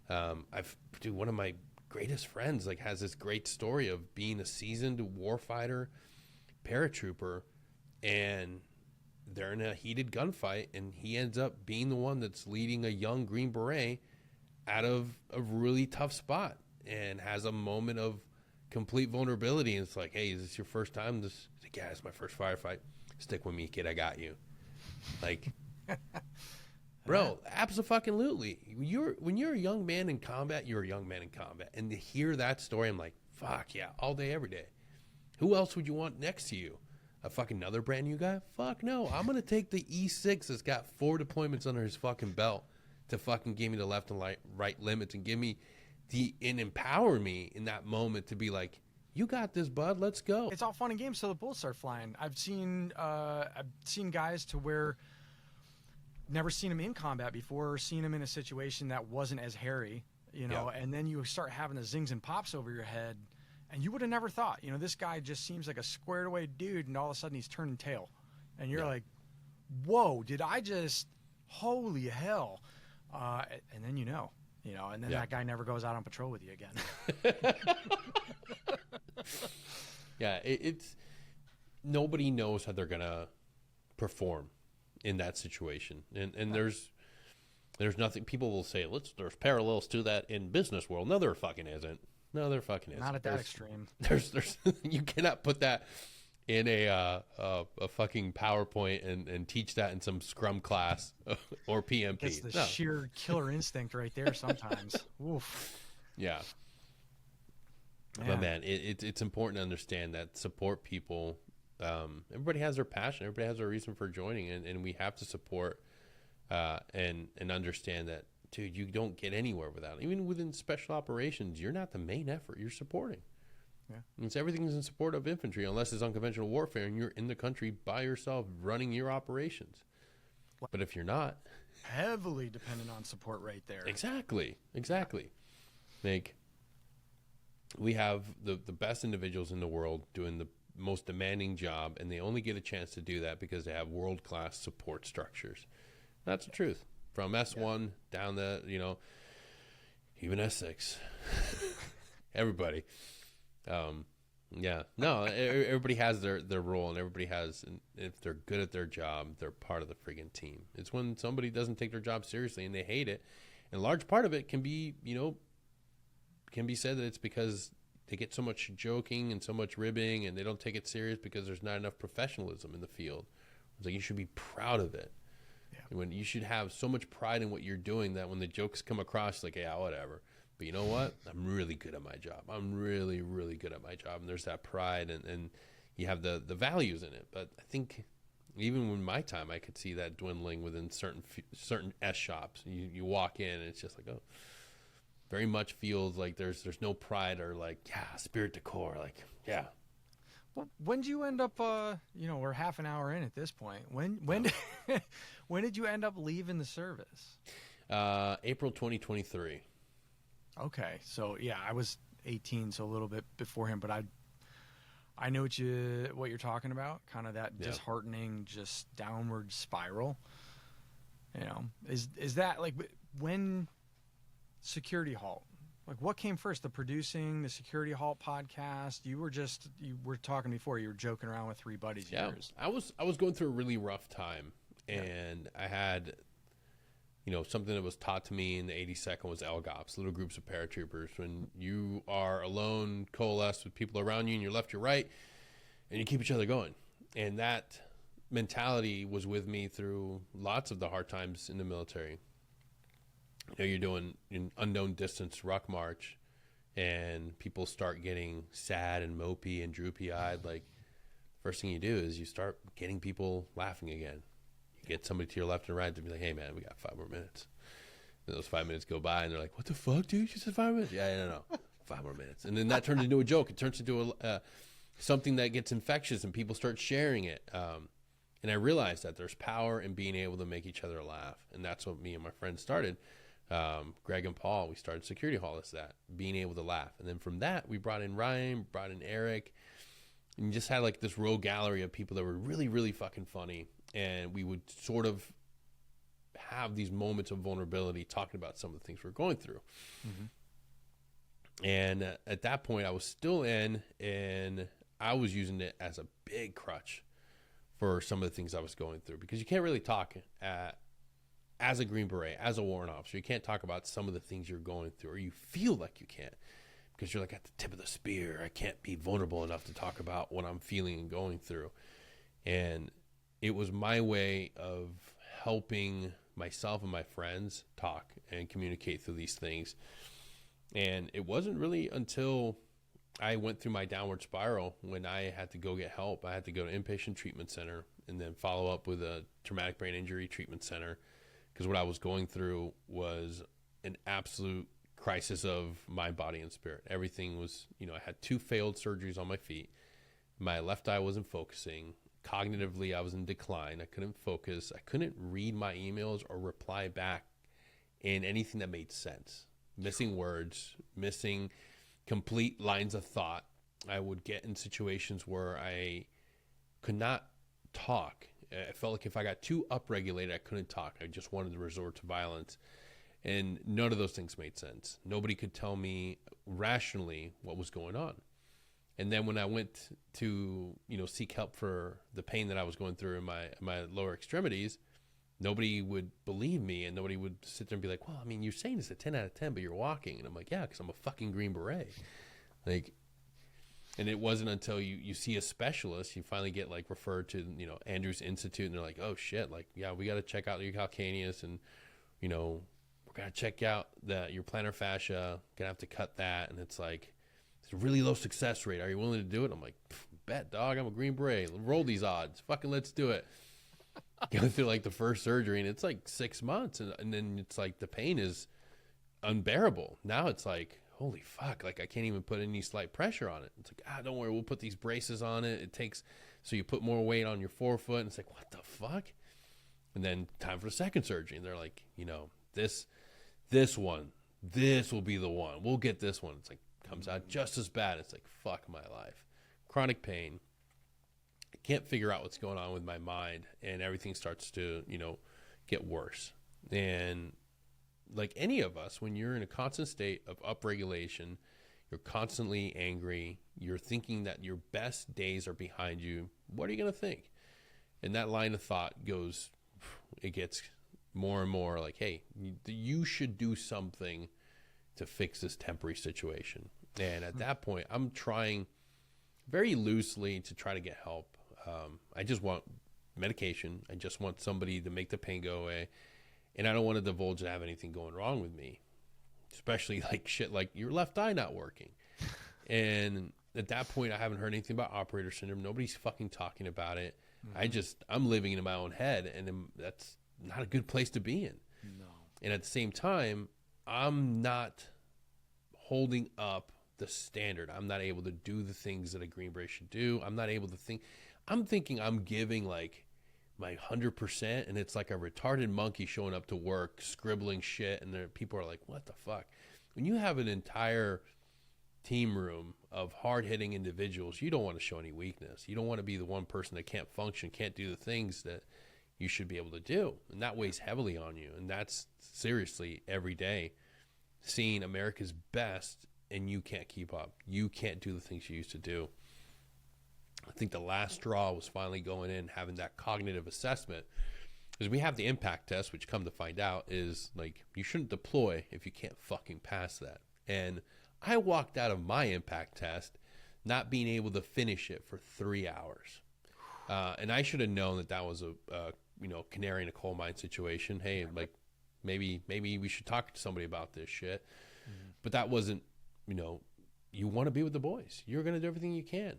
One of my greatest friends like has this great story of being a seasoned warfighter, paratrooper, and they're in a heated gunfight, and he ends up being the one that's leading a young Green Beret out of a really tough spot and has a moment of complete vulnerability. And it's like, hey, is this your first time? He's like, yeah, it's my first firefight. Stick with me, kid. I got you. Like, bro, absolutely. When you're a young man in combat, you're a young man in combat. And to hear that story, I'm like, fuck yeah, all day, every day. Who else would you want next to you? A fucking another brand new guy? Fuck no. I'm going to take the E6 that's got 4 deployments under his fucking belt to fucking give me the left and right limits and give me and empower me in that moment to be like, you got this, bud. Let's go. It's all fun and games till the bullets start flying. I've seen guys to where never seen them in combat before, or seen them in a situation that wasn't as hairy, you know, and then you start having the zings and pops over your head, and you would have never thought, you know, this guy just seems like a squared away dude, and all of a sudden he's turning tail, and you're like, whoa, did I just, holy hell, and then you know, and then that guy never goes out on patrol with you again. It's nobody knows how they're gonna perform in that situation, and there's nothing. People will say, there's parallels to that in business world. No, there fucking isn't. Not at that extreme. There's you cannot put that in a fucking PowerPoint and teach that in some Scrum class or PMP. It's the sheer killer instinct right there sometimes. Oof. Yeah. But man, it's important to understand that support people. Everybody has their passion. Everybody has their reason for joining, and we have to support and understand that, dude, you don't get anywhere without it. Even within special operations, you're not the main effort. You're supporting. Yeah. Everything's in support of infantry, unless it's unconventional warfare and you're in the country by yourself running your operations. But if you're not, heavily dependent on support right there. Exactly. Like, we have the best individuals in the world doing the most demanding job, and they only get a chance to do that because they have world-class support structures. That's the truth. From S1 down to, even S6. Everybody. Everybody has their role, and everybody has, and if they're good at their job, they're part of the friggin' team. It's when somebody doesn't take their job seriously and they hate it, and a large part of it can be said that it's because they get so much joking and so much ribbing, and they don't take it serious because there's not enough professionalism in the field. It's like, you should be proud of it. Yeah. When you should have so much pride in what you're doing that when the jokes come across, like, yeah, whatever. But you know what? I'm really good at my job. I'm really, really good at my job. And there's that pride, and you have the values in it. But I think Even in my time, I could see that dwindling within certain S shops. You walk in and it's just like, oh, very much feels like there's no pride or like, yeah, spirit decor. Like, yeah. Well, when did you end up, we're half an hour in at this point. When when did you end up leaving the service? April 2023. Okay. So yeah, I was 18, so a little bit before him, but I know what you're talking about, kind of that disheartening, just downward spiral. Is that like when Security Halt? Like, what came first, the producing, the Security Halt podcast? You were talking before, you were joking around with three buddies of yours. I was going through a really rough time, and I had, something that was taught to me in the 82nd was LGOPs, little groups of paratroopers. When you are alone, coalesced with people around you, and you're left, you're right, and you keep each other going. And that mentality was with me through lots of the hard times in the military. You're doing an unknown distance ruck march, and people start getting sad and mopey and droopy-eyed. Like, first thing you do is you start getting people laughing again. You get somebody to your left and right to be like, hey, man, we got 5 more minutes. And those 5 minutes go by, and they're like, what the fuck, dude? You said 5 minutes? Yeah, no. 5 more minutes. And then that turns into a joke. It turns into something that gets infectious, and people start sharing it. And I realized that there's power in being able to make each other laugh. And that's what me and my friends started. Greg and Paul, we started Security Hall as that, being able to laugh. And then from that, we brought in Ryan, brought in Eric, and just had like this rogue gallery of people that were really, really fucking funny. And we would sort of have these moments of vulnerability talking about some of the things we're going through. Mm-hmm. And at that point, I was still in, and I was using it as a big crutch for some of the things I was going through, because you can't really talk as a Green Beret, as a warrant officer. You can't talk about some of the things you're going through, or you feel like you can't, because you're like at the tip of the spear. I can't be vulnerable enough to talk about what I'm feeling and going through. And it was my way of helping myself and my friends talk and communicate through these things. And it wasn't really until I went through my downward spiral when I had to go get help. I had to go to inpatient treatment center and then follow up with a traumatic brain injury treatment center, because what I was going through was an absolute crisis of mind, body, and spirit. Everything was, I had 2 failed surgeries on my feet. My left eye wasn't focusing. Cognitively, I was in decline. I couldn't focus. I couldn't read my emails or reply back in anything that made sense. Missing words, missing complete lines of thought. I would get in situations where I could not talk. I felt like if I got too upregulated, I couldn't talk. I just wanted to resort to violence. And none of those things made sense. Nobody could tell me rationally what was going on. And then when I went to, seek help for the pain that I was going through in my lower extremities, nobody would believe me, and nobody would sit there and be like, well, I mean, you're saying it's a 10 out of 10, but you're walking. And I'm like, yeah, because I'm a fucking Green Beret. Like, and it wasn't until you see a specialist, you finally get like referred to, Andrews Institute, and they're like, oh shit, like, yeah, we got to check out your calcaneus, and, we're going to check out your plantar fascia, going to have to cut that. And it's like, it's a really low success rate. Are you willing to do it? I'm like, bet, dog, I'm a Green Beret. Roll these odds. Fucking let's do it. Going through like the first surgery, and it's like 6 months, and then it's like the pain is unbearable. Now it's like, holy fuck, like I can't even put any slight pressure on it. It's like, don't worry, we'll put these braces on it. It takes, so you put more weight on your forefoot, and it's like, what the fuck? And then time for the second surgery, and they're like, this one, this will be the one. We'll get this one. It's like, comes out just as bad. It's like, fuck my life. Chronic pain. I can't figure out what's going on with my mind, and everything starts to, get worse. And like any of us, when you're in a constant state of upregulation, you're constantly angry, you're thinking that your best days are behind you, what are you going to think? And that line of thought it gets more and more like, hey, you should do something to fix this temporary situation. And at that point, I'm trying very loosely to try to get help. I just want medication. I just want somebody to make the pain go away. And I don't want to divulge to have anything going wrong with me, especially like shit like your left eye not working. And at that point, I haven't heard anything about operator syndrome. Nobody's fucking talking about it. I'm living in my own head, and that's not a good place to be in. No. And at the same time, I'm not holding up the standard. I'm not able to do the things that a Green Beret should do. I'm not able to think. I'm thinking I'm giving like my 100%, and it's like a retarded monkey showing up to work, scribbling shit, and people are like, what the fuck? When you have an entire team room of hard-hitting individuals, you don't want to show any weakness. You don't want to be the one person that can't function, can't do the things that you should be able to do. And that weighs heavily on you. And that's seriously every day seeing America's best, and you can't keep up. You can't do the things you used to do. I think the last straw was finally going in, having that cognitive assessment. Because we have the impact test, which come to find out is like, you shouldn't deploy if you can't fucking pass that. And I walked out of my impact test not being able to finish it for 3 hours. And I should have known that was a canary in a coal mine situation. Hey, like maybe we should talk to somebody about this shit. Mm-hmm. But that wasn't, you want to be with the boys. You're going to do everything you can.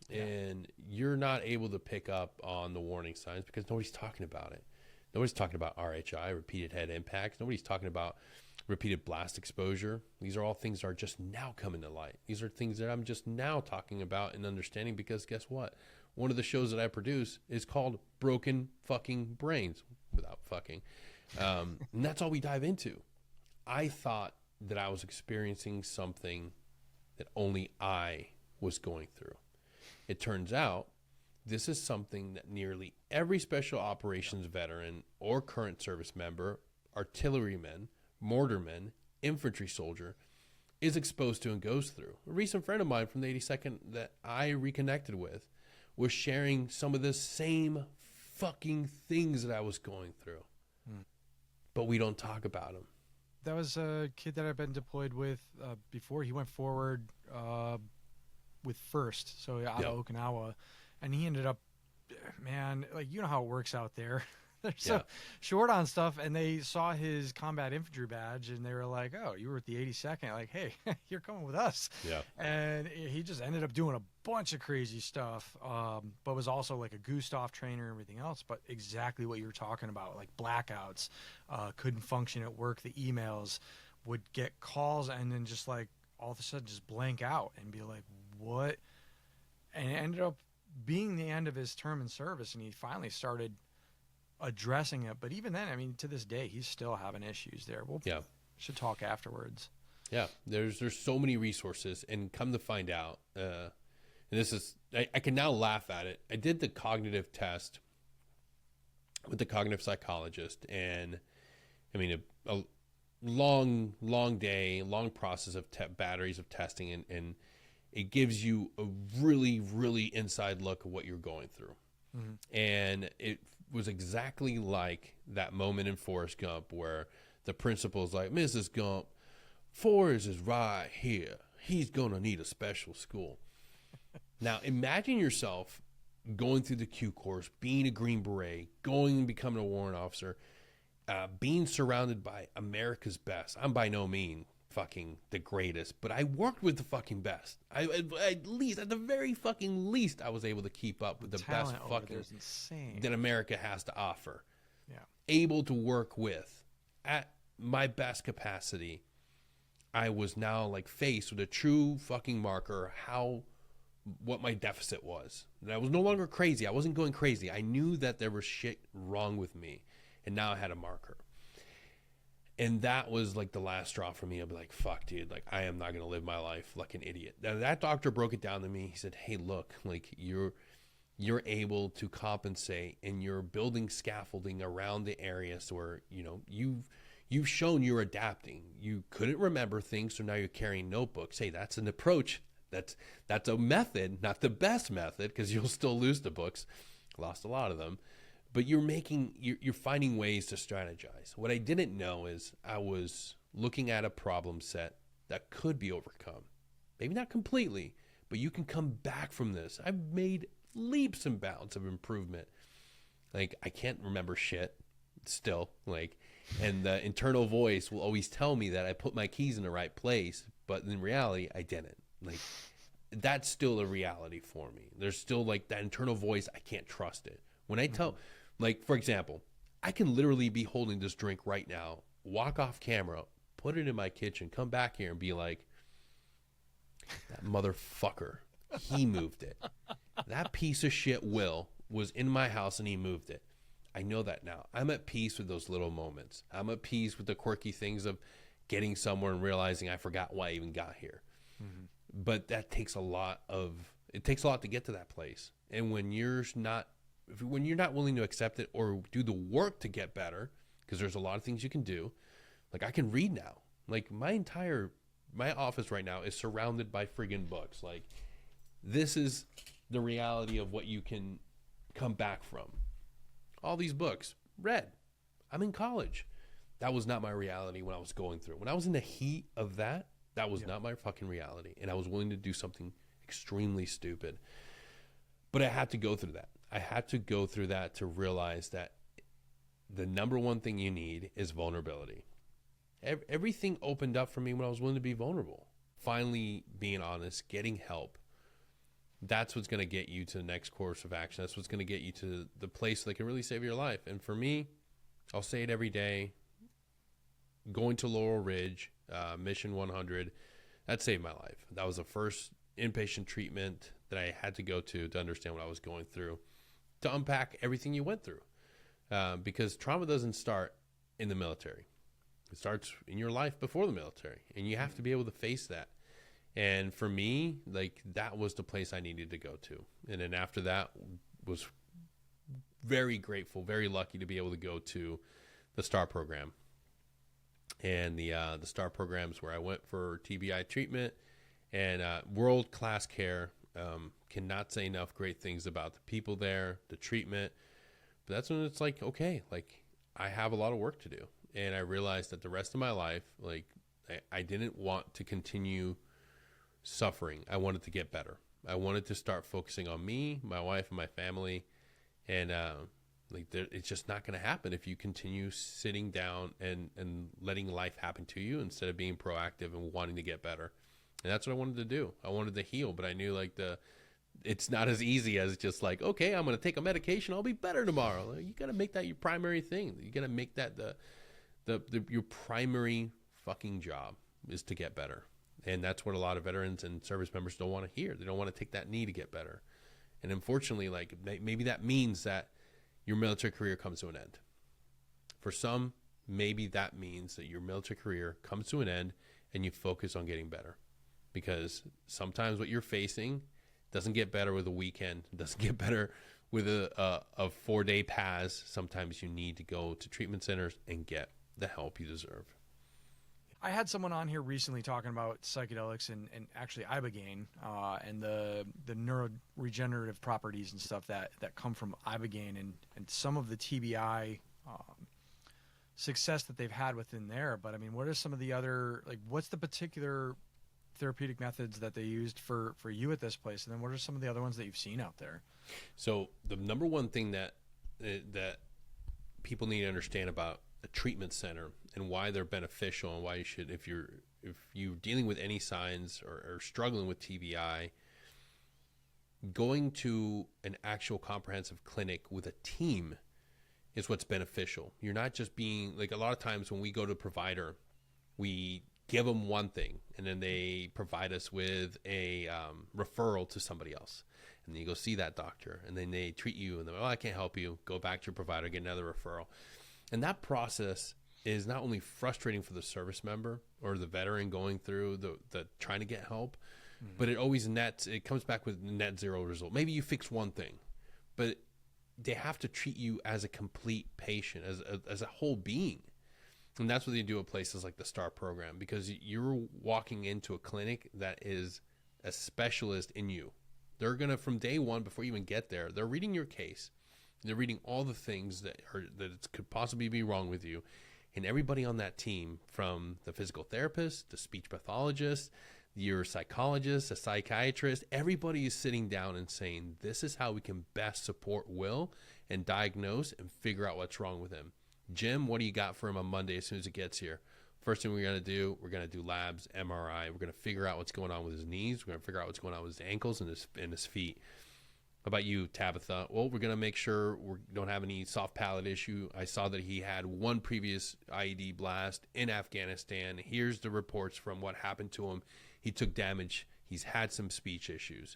Yeah. And you're not able to pick up on the warning signs because nobody's talking about it. Nobody's talking about RHI, repeated head impacts. Nobody's talking about repeated blast exposure. These are all things that are just now coming to light. These are things that I'm just now talking about and understanding because guess what? One of the shows that I produce is called Broken Fucking Brains, without fucking. And that's all we dive into. I thought that I was experiencing something that only I was going through. It turns out this is something that nearly every special operations veteran or current service member, artilleryman, mortarman, infantry soldier is exposed to and goes through. A recent friend of mine from the 82nd that I reconnected with was sharing some of the same fucking things that I was going through. But we don't talk about them. That was a kid that I've been deployed with before. He went forward with first, so out of Okinawa. And he ended up, man, like, you know how it works out there. They're so short on stuff, and they saw his combat infantry badge, and they were like, oh, you were at the 82nd. Like, hey, you're coming with us. Yeah. And he just ended up doing a bunch of crazy stuff, but was also like a Gustav trainer and everything else, but exactly what you were talking about, like blackouts, couldn't function at work, the emails, would get calls, and then just like all of a sudden just blank out and be like, what? And it ended up being the end of his term in service, and he finally started addressing it. But even then, I mean, to this day, he's still having issues there. We'll should talk afterwards. Yeah, there's so many resources, and come to find out, and this is, I can now laugh at it. I did the cognitive test with the cognitive psychologist, and I mean, a long day, long process of batteries of testing, and it gives you a really, really inside look at what you're going through. Mm-hmm. And it was exactly like that moment in Forrest Gump where the principal's like, Mrs. Gump, Forrest is right here. He's going to need a special school. Now, imagine yourself going through the Q course, being a Green Beret, going and becoming a warrant officer, being surrounded by America's best. I'm by no means fucking the greatest, but I worked with the fucking best. At the very fucking least, I was able to keep up with the best fucking that America has to offer. Yeah, able to work with at my best capacity. I was now like faced with a true fucking marker what my deficit was. And I was no longer crazy. I wasn't going crazy. I knew that there was shit wrong with me, and now I had a marker. And that was like the last straw for me. I'd be like, fuck, dude, like I am not going to live my life like an idiot. Now, that doctor broke it down to me. He said, hey, look, like you're able to compensate, and you're building scaffolding around the areas where, you've shown you're adapting. You couldn't remember things, so now you're carrying notebooks. Hey, that's an approach. That's a method, not the best method, because you'll still lose the books. Lost a lot of them. But you're finding ways to strategize. What I didn't know is I was looking at a problem set that could be overcome. Maybe not completely, but you can come back from this. I've made leaps and bounds of improvement. Like, I can't remember shit still. Like, and the internal voice will always tell me that I put my keys in the right place, but in reality, I didn't. Like, that's still a reality for me. There's still like that internal voice. I can't trust it. When I tell, like, for example, I can literally be holding this drink right now, walk off camera, put it in my kitchen, come back here and be like, that motherfucker, he moved it. That piece of shit Will was in my house and he moved it. I know that now. I'm at peace with those little moments. I'm at peace with the quirky things of getting somewhere and realizing I forgot why I even got here. But that takes a lot to get to that place. And when you're not willing to accept it or do the work to get better, because there's a lot of things you can do. Like, I can read now. Like, my office right now is surrounded by friggin' books. Like, this is the reality of what you can come back from. All these books, read. I'm in college. That was not my reality when I was going through. When I was in the heat of that was not my fucking reality. And I was willing to do something extremely stupid. But I had to go through that. I had to go through that to realize that the number one thing you need is vulnerability. Everything opened up for me when I was willing to be vulnerable. Finally being honest, getting help. That's what's going to get you to the next course of action. That's what's going to get you to the place that can really save your life. And for me, I'll say it every day, going to Laurel Ridge, Mission 100, that saved my life. That was the first inpatient treatment that I had to go to understand what I was going through, to unpack everything you went through. Because trauma doesn't start in the military. It starts in your life before the military, and you have to be able to face that. And for me, like, that was the place I needed to go to. And then after that, was very grateful, very lucky to be able to go to the STAR program. And the STAR program is where I went for TBI treatment and world-class care. Cannot say enough great things about the people there, the treatment. But that's when it's like, okay, like, I have a lot of work to do. And I realized that the rest of my life, like, I didn't want to continue suffering. I wanted to get better. I wanted to start focusing on me, my wife, and my family. And it's just not going to happen if you continue sitting down and letting life happen to you instead of being proactive and wanting to get better. And that's what I wanted to do. I wanted to heal, but I knew, like, it's not as easy as just like, okay, I'm going to take a medication, I'll be better tomorrow. Like, you got to make that your primary thing. You got to make that your primary fucking job is to get better. And that's what a lot of veterans and service members don't want to hear. They don't want to take that knee to get better. And unfortunately, like, maybe that means that your military career comes to an end. For some, maybe that means that your military career comes to an end and you focus on getting better. Because sometimes what you're facing doesn't get better with a weekend, doesn't get better with a 4-day pass. Sometimes you need to go to treatment centers and get the help you deserve. I had someone on here recently talking about psychedelics and actually ibogaine and the neuroregenerative properties and stuff that come from ibogaine and some of the TBI success that they've had within there. But I mean, what are some of the other, like, what's the particular therapeutic methods that they used for you at this place? And then what are some of the other ones that you've seen out there? So the number one thing that people need to understand about a treatment center and why they're beneficial and why you should, if you're dealing with any signs or struggling with TBI, going to an actual comprehensive clinic with a team is what's beneficial. You're not just being, like, a lot of times when we go to a provider, we give them one thing and then they provide us with a referral to somebody else. And then you go see that doctor and then they treat you and they're, oh, I can't help you. Go back to your provider, get another referral. And that process is not only frustrating for the service member or the veteran going through the trying to get help, but it comes back with net zero result. Maybe you fix one thing, but they have to treat you as a complete patient, as a whole being. And that's what they do at places like the STAR program, because you're walking into a clinic that is a specialist in you. They're going to, from day one, before you even get there, they're reading your case. They're reading all the things that could possibly be wrong with you. And everybody on that team, from the physical therapist, the speech pathologist, your psychologist, a psychiatrist, everybody is sitting down and saying, this is how we can best support Will and diagnose and figure out what's wrong with him. Jim, what do you got for him on Monday as soon as it gets here? First thing we're going to do labs, MRI. We're going to figure out what's going on with his knees. We're going to figure out what's going on with his ankles and his feet. About you, Tabitha? Well, we're going to make sure we don't have any soft palate issue. I saw that he had one previous IED blast in Afghanistan. Here's the reports from what happened to him. He took damage. He's had some speech issues.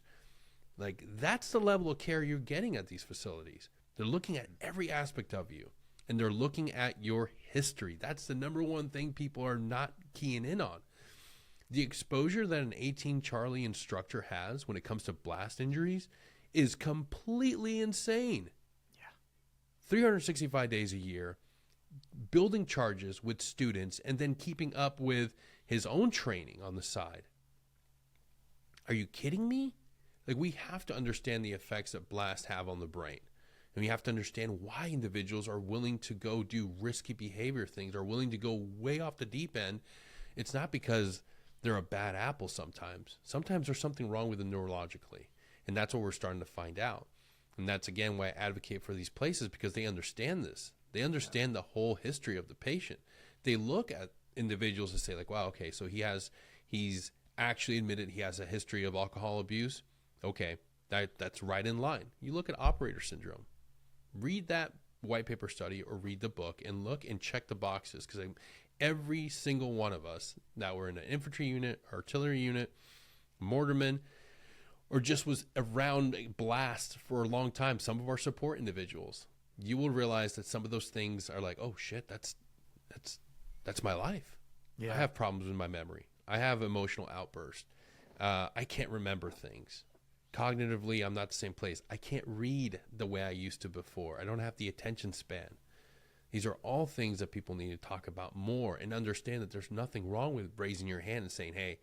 Like, that's the level of care you're getting at these facilities. They're looking at every aspect of you, and they're looking at your history. That's the number one thing people are not keying in on. The exposure that an 18 Charlie instructor has when it comes to blast injuries is completely insane. Yeah. 365 days a year, building charges with students, and then keeping up with his own training on the side. Are you kidding me? Like, we have to understand the effects that blasts have on the brain. And we have to understand why individuals are willing to go do risky behavior things, are willing to go way off the deep end. It's not because they're a bad apple sometimes. Sometimes there's something wrong with them neurologically. And that's what we're starting to find out. And that's, again, why I advocate for these places, because they understand this. They understand the whole history of the patient. They look at individuals and say, like, wow, okay, so he's actually admitted he has a history of alcohol abuse. Okay, that's right in line. You look at operator syndrome. Read that white paper study or read the book and look and check the boxes, because every single one of us that were in an infantry unit, artillery unit, mortarman, or just was around a blast for a long time, some of our support individuals, you will realize that some of those things are like, oh shit, that's my life. Yeah. I have problems with my memory. I have emotional outbursts. I can't remember things. Cognitively, I'm not the same place. I can't read the way I used to before. I don't have the attention span. These are all things that people need to talk about more and understand that there's nothing wrong with raising your hand and saying, hey,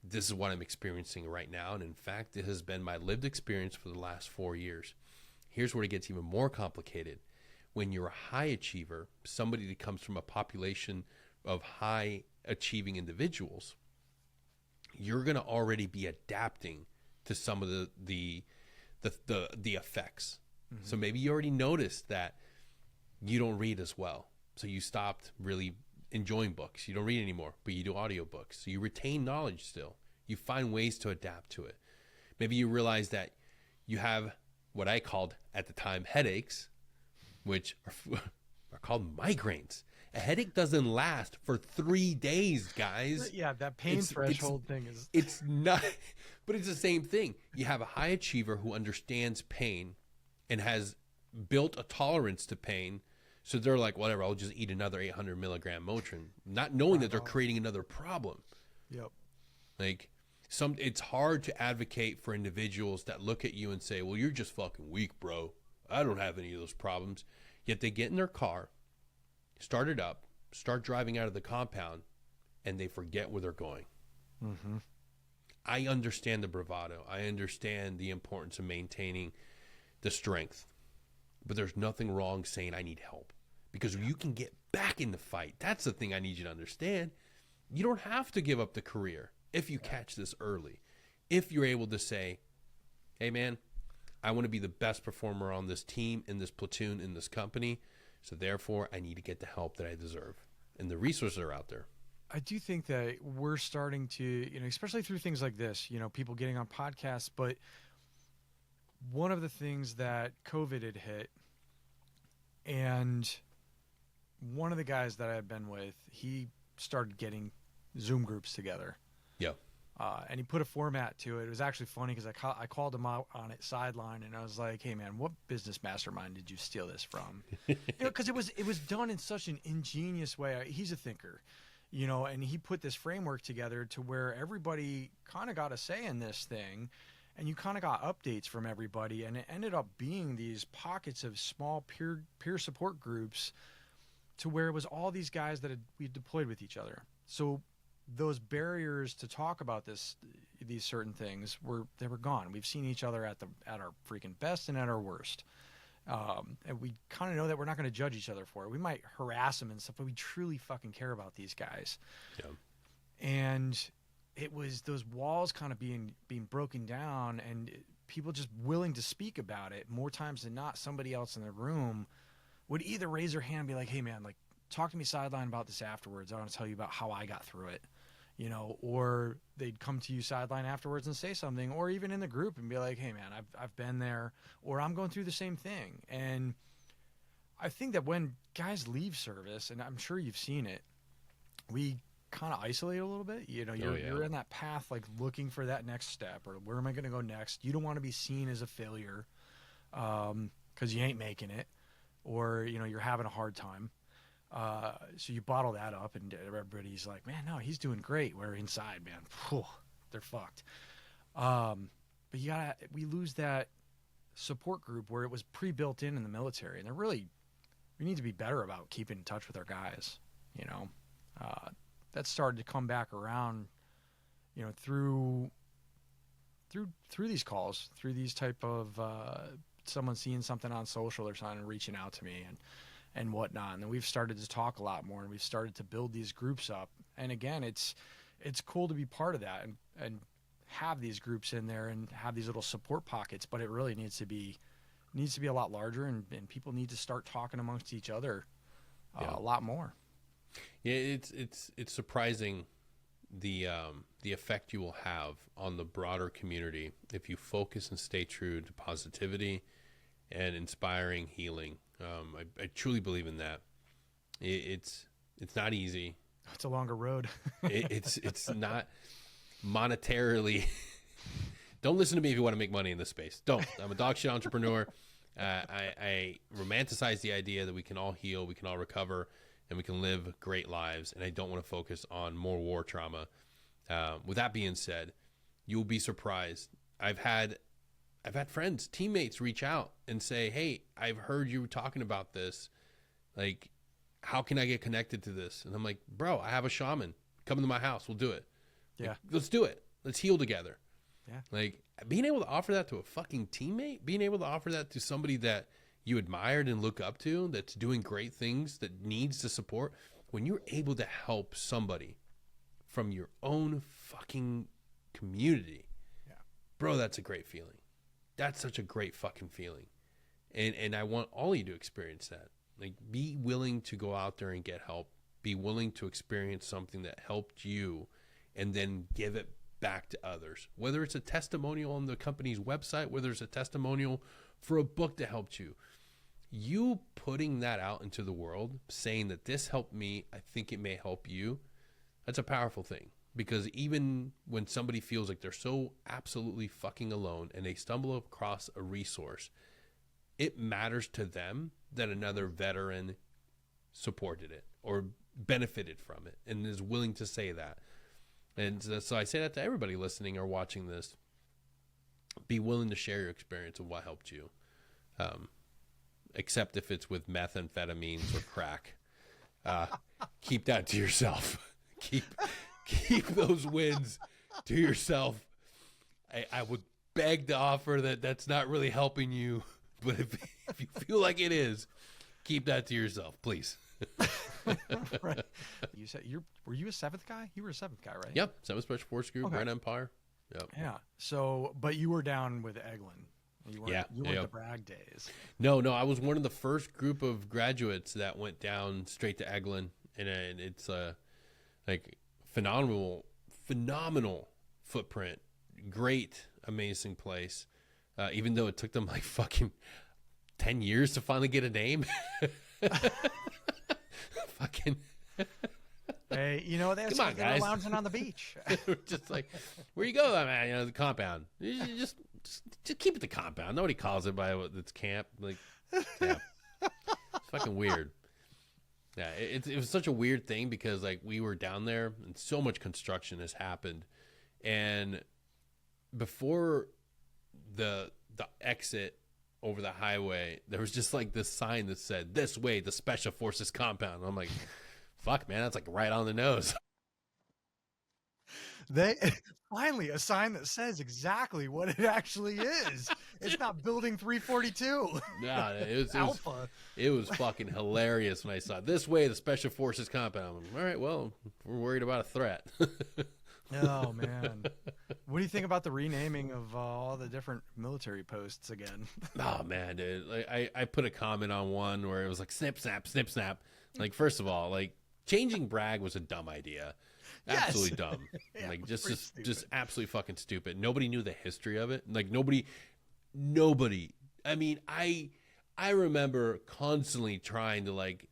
this is what I'm experiencing right now. And in fact, it has been my lived experience for the last 4 years. Here's where it gets even more complicated. When you're a high achiever, somebody that comes from a population of high achieving individuals, you're going to already be adapting to some of the effects. Mm-hmm. So maybe you already noticed that you don't read as well. So you stopped really enjoying books. You don't read anymore, but you do audiobooks. So you retain knowledge still. You find ways to adapt to it. Maybe you realize that you have what I called at the time headaches, which are called migraines. A headache doesn't last for 3 days, guys. Yeah, that pain threshold thing is... It's not, but it's the same thing. You have a high achiever who understands pain and has built a tolerance to pain. So they're like, whatever, I'll just eat another 800 milligram Motrin, not knowing that they're creating another problem. Yep. Like, it's hard to advocate for individuals that look at you and say, well, you're just fucking weak, bro. I don't have any of those problems. Yet they get in their car, start it up, start driving out of the compound, and they forget where they're going. Mm-hmm. I understand the bravado. I understand the importance of maintaining the strength. But there's nothing wrong saying I need help. Because you can get back in the fight. That's the thing I need you to understand. You don't have to give up the career if you catch this early. If you're able to say, hey, man, I want to be the best performer on this team, in this platoon, in this company. So therefore, I need to get the help that I deserve. And the resources are out there. I do think that we're starting to, especially through things like this, people getting on podcasts. But one of the things that COVID had hit, and one of the guys that I've been with, he started getting Zoom groups together. Yeah. And he put a format to it. It was actually funny because I called him out on it sideline, and I was like, hey, man, what business mastermind did you steal this from? Because it was done in such an ingenious way. He's a thinker, and he put this framework together to where everybody kind of got a say in this thing. And you kind of got updates from everybody, and it ended up being these pockets of small peer support groups to where it was all these guys that we deployed with each other. So those barriers to talk about these certain things were gone. We've seen each other at our freaking best and at our worst. And we kind of know that we're not going to judge each other for it. We might harass them and stuff, but we truly fucking care about these guys. Yeah. And it was those walls kind of being broken down, and people just willing to speak about it. More times than not, somebody else in the room would either raise their hand and be like, hey, man, like, talk to me sideline about this afterwards. I want to tell you about how I got through it. or they'd come to you sideline afterwards and say something, or even in the group and be like, hey man, I've been there, or I'm going through the same thing. And I think that when guys leave service, and I'm sure you've seen it, we kind of isolate a little bit. You're in that path, like looking for that next step, or where am I going to go next? You don't want to be seen as a failure because you ain't making it, or you're having a hard time. So you bottle that up, and everybody's like, man, no, he's doing great. Where inside, man, whew, they're fucked. But we lose that support group where it was pre-built in the military, and we need to be better about keeping in touch with our guys. That started to come back around, through these calls, through these type of someone seeing something on social or something and reaching out to me and whatnot. And then we've started to talk a lot more, and we've started to build these groups up. And again, it's cool to be part of that and have these groups in there and have these little support pockets, but it really needs to be a lot larger, and people need to start talking amongst each other a lot more. Yeah, it's surprising the effect you will have on the broader community if you focus and stay true to positivity and inspiring healing. I truly believe in that. It's not easy. It's a longer road. It's not monetarily. Don't listen to me if you want to make money in this space. Don't. I'm a dog shit entrepreneur. I romanticize the idea that we can all heal, we can all recover, and we can live great lives. And I don't want to focus on more war trauma. With that being said, you'll be surprised. I've had friends, teammates reach out and say, hey, I've heard you talking about this. Like, how can I get connected to this? And I'm like, bro, I have a shaman. Come into my house. We'll do it. Yeah. Like, let's do it. Let's heal together. Yeah. Like, being able to offer that to a fucking teammate, being able to offer that to somebody that you admired and look up to, that's doing great things, that needs the support. When you're able to help somebody from your own fucking community, bro, that's a great feeling. That's such a great fucking feeling. And I want all of you to experience that. Like, be willing to go out there and get help. Be willing to experience something that helped you and then give it back to others. Whether it's a testimonial on the company's website, whether it's a testimonial for a book that helped you. You putting that out into the world, saying that this helped me, I think it may help you, that's a powerful thing. Because even when somebody feels like they're so absolutely fucking alone and they stumble across a resource, it matters to them that another veteran supported it or benefited from it and is willing to say that. And so I say that to everybody listening or watching this. Be willing to share your experience of what helped you. Except if it's with methamphetamines or crack. Keep that to yourself. Keep those wins to yourself. I would beg to offer that that's not really helping you, but if you feel like it is, keep that to yourself, please. Right. You said were you a seventh guy? You were a seventh guy, right? Yep. 7th Special Force Group, okay. Red Empire. Yep. Yeah. So, but you were down with Eglin. You weren't the Bragg days. No. I was one of the first group of graduates that went down straight to Eglin, and it's like phenomenal footprint, great, amazing place. Even though it took them like fucking 10 years to finally get a name. Fucking. Hey, that's come on, guys. Lounging on the beach. Just like, where you go, man? The compound. You just keep it the compound. Nobody calls it by its camp. Like, yeah, it's fucking weird. Yeah, it was such a weird thing because like we were down there and so much construction has happened, and before the exit over the highway, there was just like this sign that said, "This way, the Special Forces compound." And I'm like, fuck, man, that's like right on the nose. They finally a sign that says exactly what it actually is. It's not Building 342. No, it was fucking hilarious when I saw it. This way, the Special Forces compound. I'm like, all right, well, we're worried about a threat. Oh man, what do you think about the renaming of all the different military posts again? Oh man, dude, like, I put a comment on one where it was like snip snap snip snap. Like, first of all, like changing Bragg was a dumb idea. Absolutely dumb. Yeah, Like it was pretty just stupid. absolutely fucking stupid. Nobody knew the history of it. Like nobody. I mean, I remember constantly trying to like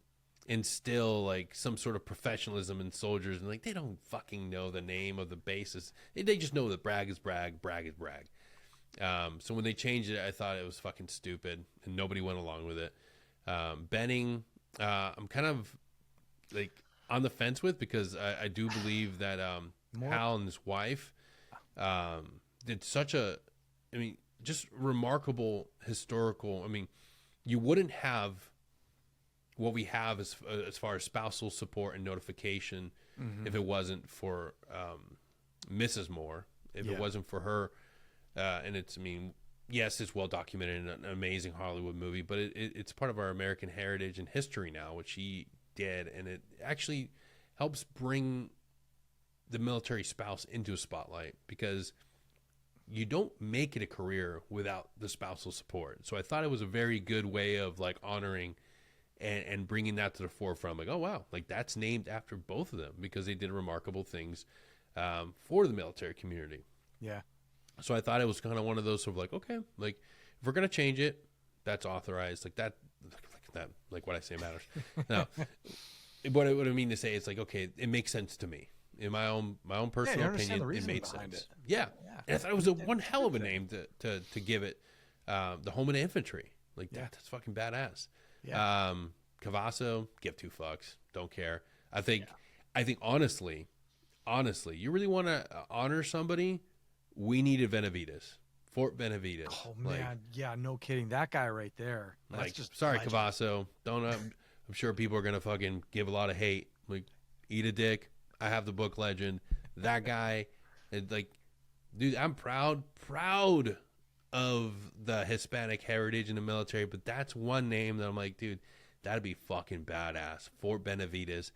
instill like some sort of professionalism in soldiers, and like they don't fucking know the name of the bases. They just know that brag is brag, brag is brag. So when they changed it, I thought it was fucking stupid, and nobody went along with it. Benning, I'm kind of like on the fence with, because I do believe that Hal and his wife did such a, I mean, just remarkable historical. I mean, you wouldn't have what we have as far as spousal support and notification if it wasn't for Mrs. Moore, if it wasn't for her. And it's, I mean, yes, it's well documented in an amazing Hollywood movie, but it's part of our American heritage and history now, which she did. And it actually helps bring the military spouse into a spotlight, because you don't make it a career without the spousal support. So I thought it was a very good way of like honoring and bringing that to the forefront. Like, oh, wow, like that's named after both of them because they did remarkable things for the military community. Yeah. So I thought it was kind of one of those sort of like, okay, like if we're going to change it, that's authorized. Like that, like what I say matters. Now, what I mean to say is like, okay, it makes sense to me. In my own personal opinion, it made sense. Yeah. And I thought it was one hell of a name to give it. The Home and Infantry. Like that's fucking badass. Yeah. Cavasso, give two fucks. Don't care. I think honestly, you really want to honor somebody, we needed Benavides. Fort Benavides. Oh man, yeah, no kidding. That guy right there. That's Like, just sorry, legend. Cavasso. Don't. I'm sure people are gonna fucking give a lot of hate. Like, eat a dick. I have the book Legend. That guy, and like, dude, I'm proud of the Hispanic heritage in the military. But that's one name that I'm like, dude, that'd be fucking badass. Fort Benavides,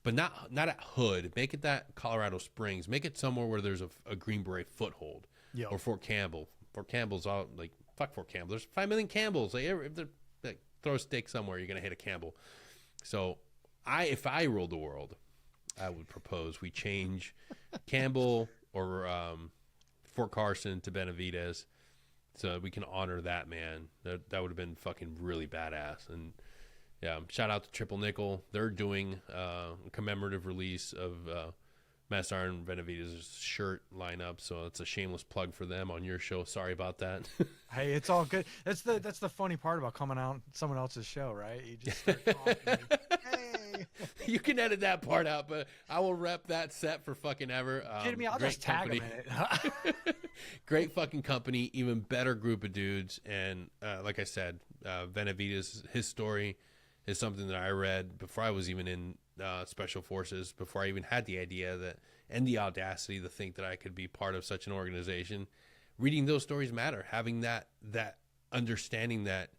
but not at Hood. Make it that Colorado Springs. Make it somewhere where there's a Green Beret foothold. Yep. Or Fort Campbell. Fort Campbell's all like, fuck Fort Campbell. There's 5 million Campbells. Like, if they're like, throw a stick somewhere, you're gonna hit a Campbell. So if I ruled the world, I would propose we change Campbell or Fort Carson to Benavides, so we can honor that man. That would have been fucking really badass. And yeah, shout out to Triple Nickel. They're doing a commemorative release of Master Sergeant Benavides' shirt lineup, so it's a shameless plug for them on your show. Sorry about that. Hey, it's all good. That's the funny part about coming out someone else's show, right? You just start talking. Like, hey. You can edit that part out, but I will rep that set for fucking ever. Kidding me? I'll great just tag company. him in it. Great fucking company, even better group of dudes. And like I said, Benavides, his story is something that I read before I was even in Special Forces, before I even had the idea that and the audacity to think that I could be part of such an organization. Reading those stories matter. Having that understanding that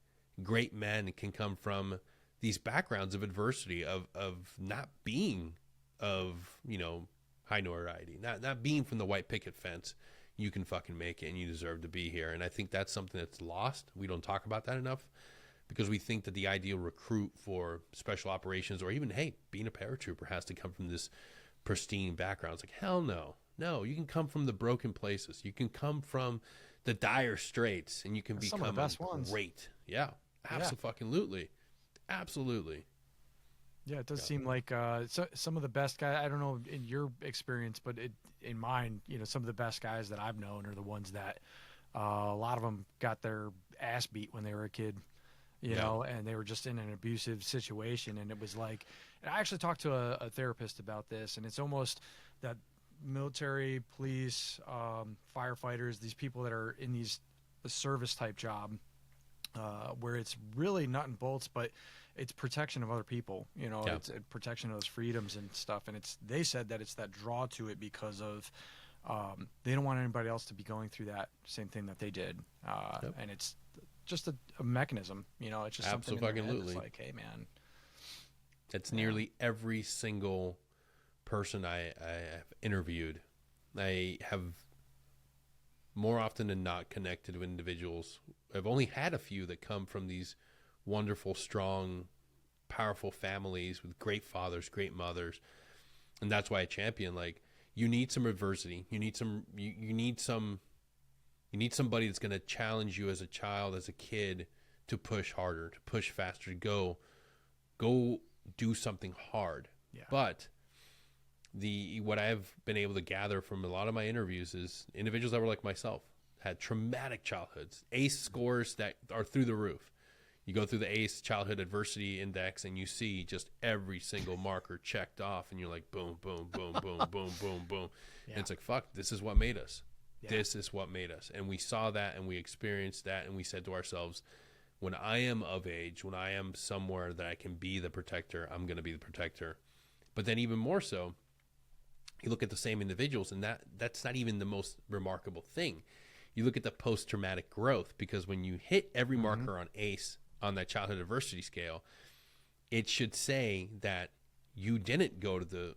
great men can come from these backgrounds of adversity, of not being of, you know, high notoriety, not being from the white picket fence. You can fucking make it and you deserve to be here. And I think that's something that's lost. We don't talk about that enough because we think that the ideal recruit for special operations or even, hey, being a paratrooper has to come from this pristine background. It's like, hell no. No, you can come from the broken places. You can come from the dire straits and you can become some of the best ones. Great. Yeah, absolutely. Absolutely. Yeah, it does seem like some of the best guys, I don't know in your experience, but in mine, you know, some of the best guys that I've known are the ones that a lot of them got their ass beat when they were a kid, you know, and they were just in an abusive situation. And it was like, and I actually talked to a therapist about this, and it's almost that military, police, firefighters, these people that are in the service type job, where it's really nut and bolts, but it's protection of other people, you know, it's a protection of those freedoms and stuff. And they said that it's that draw to it because of, they don't want anybody else to be going through that same thing that they did. And it's just a mechanism, you know, it's just something in their head that's like, hey man. It's nearly every single person I have interviewed. I have more often than not connected with individuals. I've only had a few that come from these wonderful, strong, powerful families with great fathers, great mothers. And that's why I champion, like, you need some adversity. You need some, you need somebody that's going to challenge you as a child, as a kid, to push harder, to push faster, to go do something hard. Yeah. But what I've been able to gather from a lot of my interviews is individuals that were like myself, had traumatic childhoods, ACE scores that are through the roof. You go through the ACE Childhood Adversity Index and you see just every single marker checked off, and you're like, boom, boom, boom, boom, boom, boom, boom. Yeah. And it's like, fuck, this is what made us. Yeah. This is what made us. And we saw that and we experienced that, and we said to ourselves, when I am of age, when I am somewhere that I can be the protector, I'm going to be the protector. But then even more so, you look at the same individuals, and that's not even the most remarkable thing. You look at the post-traumatic growth, because when you hit every marker on ACE, on that childhood adversity scale, it should say that you didn't go to the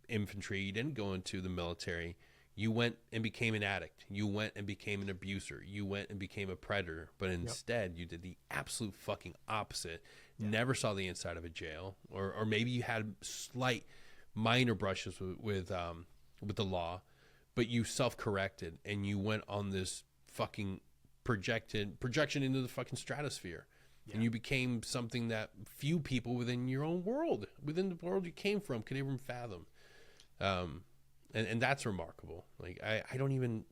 infantry, you didn't go into the military, you went and became an addict, you went and became an abuser, you went and became a predator, but instead you did the absolute fucking opposite. Never saw the inside of a jail, or maybe you had slight minor brushes with the law, but you self-corrected and you went on this fucking projection into the fucking stratosphere. Yeah. And you became something that few people within your own world, within the world you came from, could even fathom. And that's remarkable. Like, I don't even,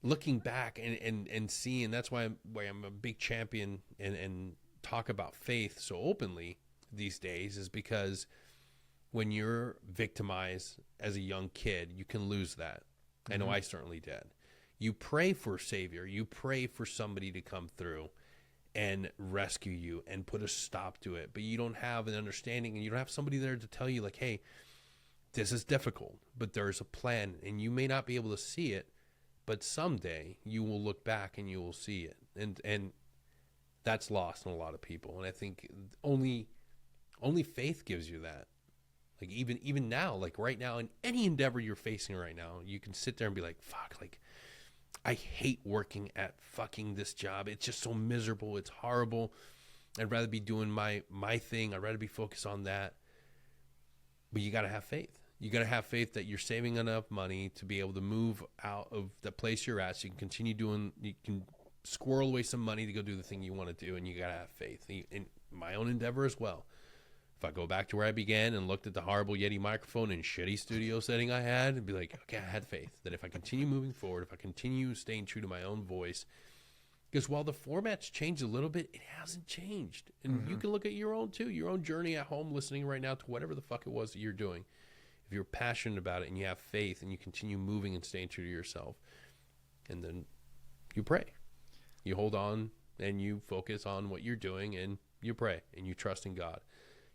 looking back and seeing, that's why I'm a big champion and talk about faith so openly these days, is because when you're victimized as a young kid, you can lose that. I know I certainly did. You pray for a savior. You pray for somebody to come through and rescue you and put a stop to it. But you don't have an understanding, and you don't have somebody there to tell you, like, hey, this is difficult, but there's a plan, and you may not be able to see it, but someday you will look back and you will see it. And that's lost on a lot of people. And I think only faith gives you that. Like, even now, like right now, in any endeavor you're facing right now, you can sit there and be like, fuck, like, I hate working at fucking this job. It's just so miserable. It's horrible. I'd rather be doing my thing. I'd rather be focused on that. But you got to have faith. You got to have faith that you're saving enough money to be able to move out of the place you're at, so you can continue doing, you can squirrel away some money to go do the thing you want to do, and you got to have faith. In my own endeavor as well. If I go back to where I began and looked at the horrible Yeti microphone and shitty studio setting I had, and be like, okay, I had faith that if I continue moving forward, if I continue staying true to my own voice, because while the format's changed a little bit, it hasn't changed. And you can look at your own too, your own journey at home, listening right now to whatever the fuck it was that you're doing. If you're passionate about it and you have faith and you continue moving and staying true to yourself, and then you pray, you hold on and you focus on what you're doing, and you pray and you trust in God.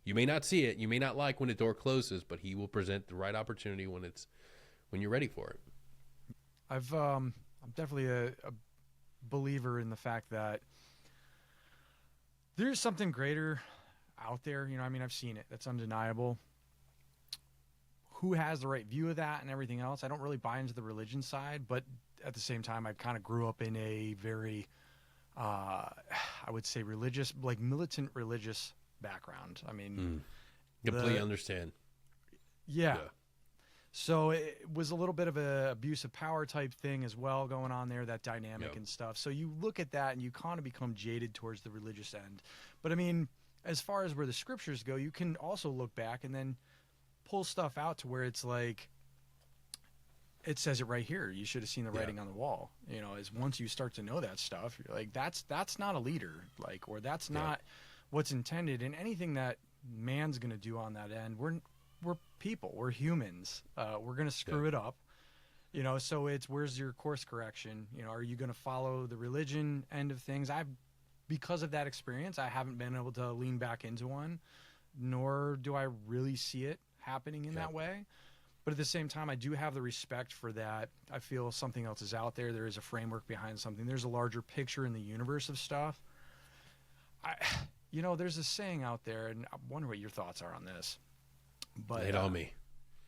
You may not see it, you may not like when the door closes, but he will present the right opportunity when you're ready for it. I'm definitely a believer in the fact that there's something greater out there. You know, I mean, I've seen it. That's undeniable. Who has the right view of that and everything else? I don't really buy into the religion side, but at the same time, I kind of grew up in a very, I would say religious, like militant religious background. I mean, completely understand. Yeah. So it was a little bit of a abuse of power type thing as well going on there, that dynamic and stuff. So you look at that and you kind of become jaded towards the religious end. But I mean, as far as where the scriptures go, you can also look back and then pull stuff out to where it's like, it says it right here. You should have seen the writing on the wall. You know, as once you start to know that stuff, you're like, that's not a leader, like, or that's not what's intended. And anything that man's going to do on that end, we're people, we're humans. We're going to screw it up, you know, so it's, where's your course correction? You know, are you going to follow the religion end of things? Because of that experience, I haven't been able to lean back into one, nor do I really see it happening in that way. But at the same time, I do have the respect for that. I feel something else is out there. There is a framework behind something. There's a larger picture in the universe of stuff. You know, there's a saying out there, and I wonder what your thoughts are on this. But on me.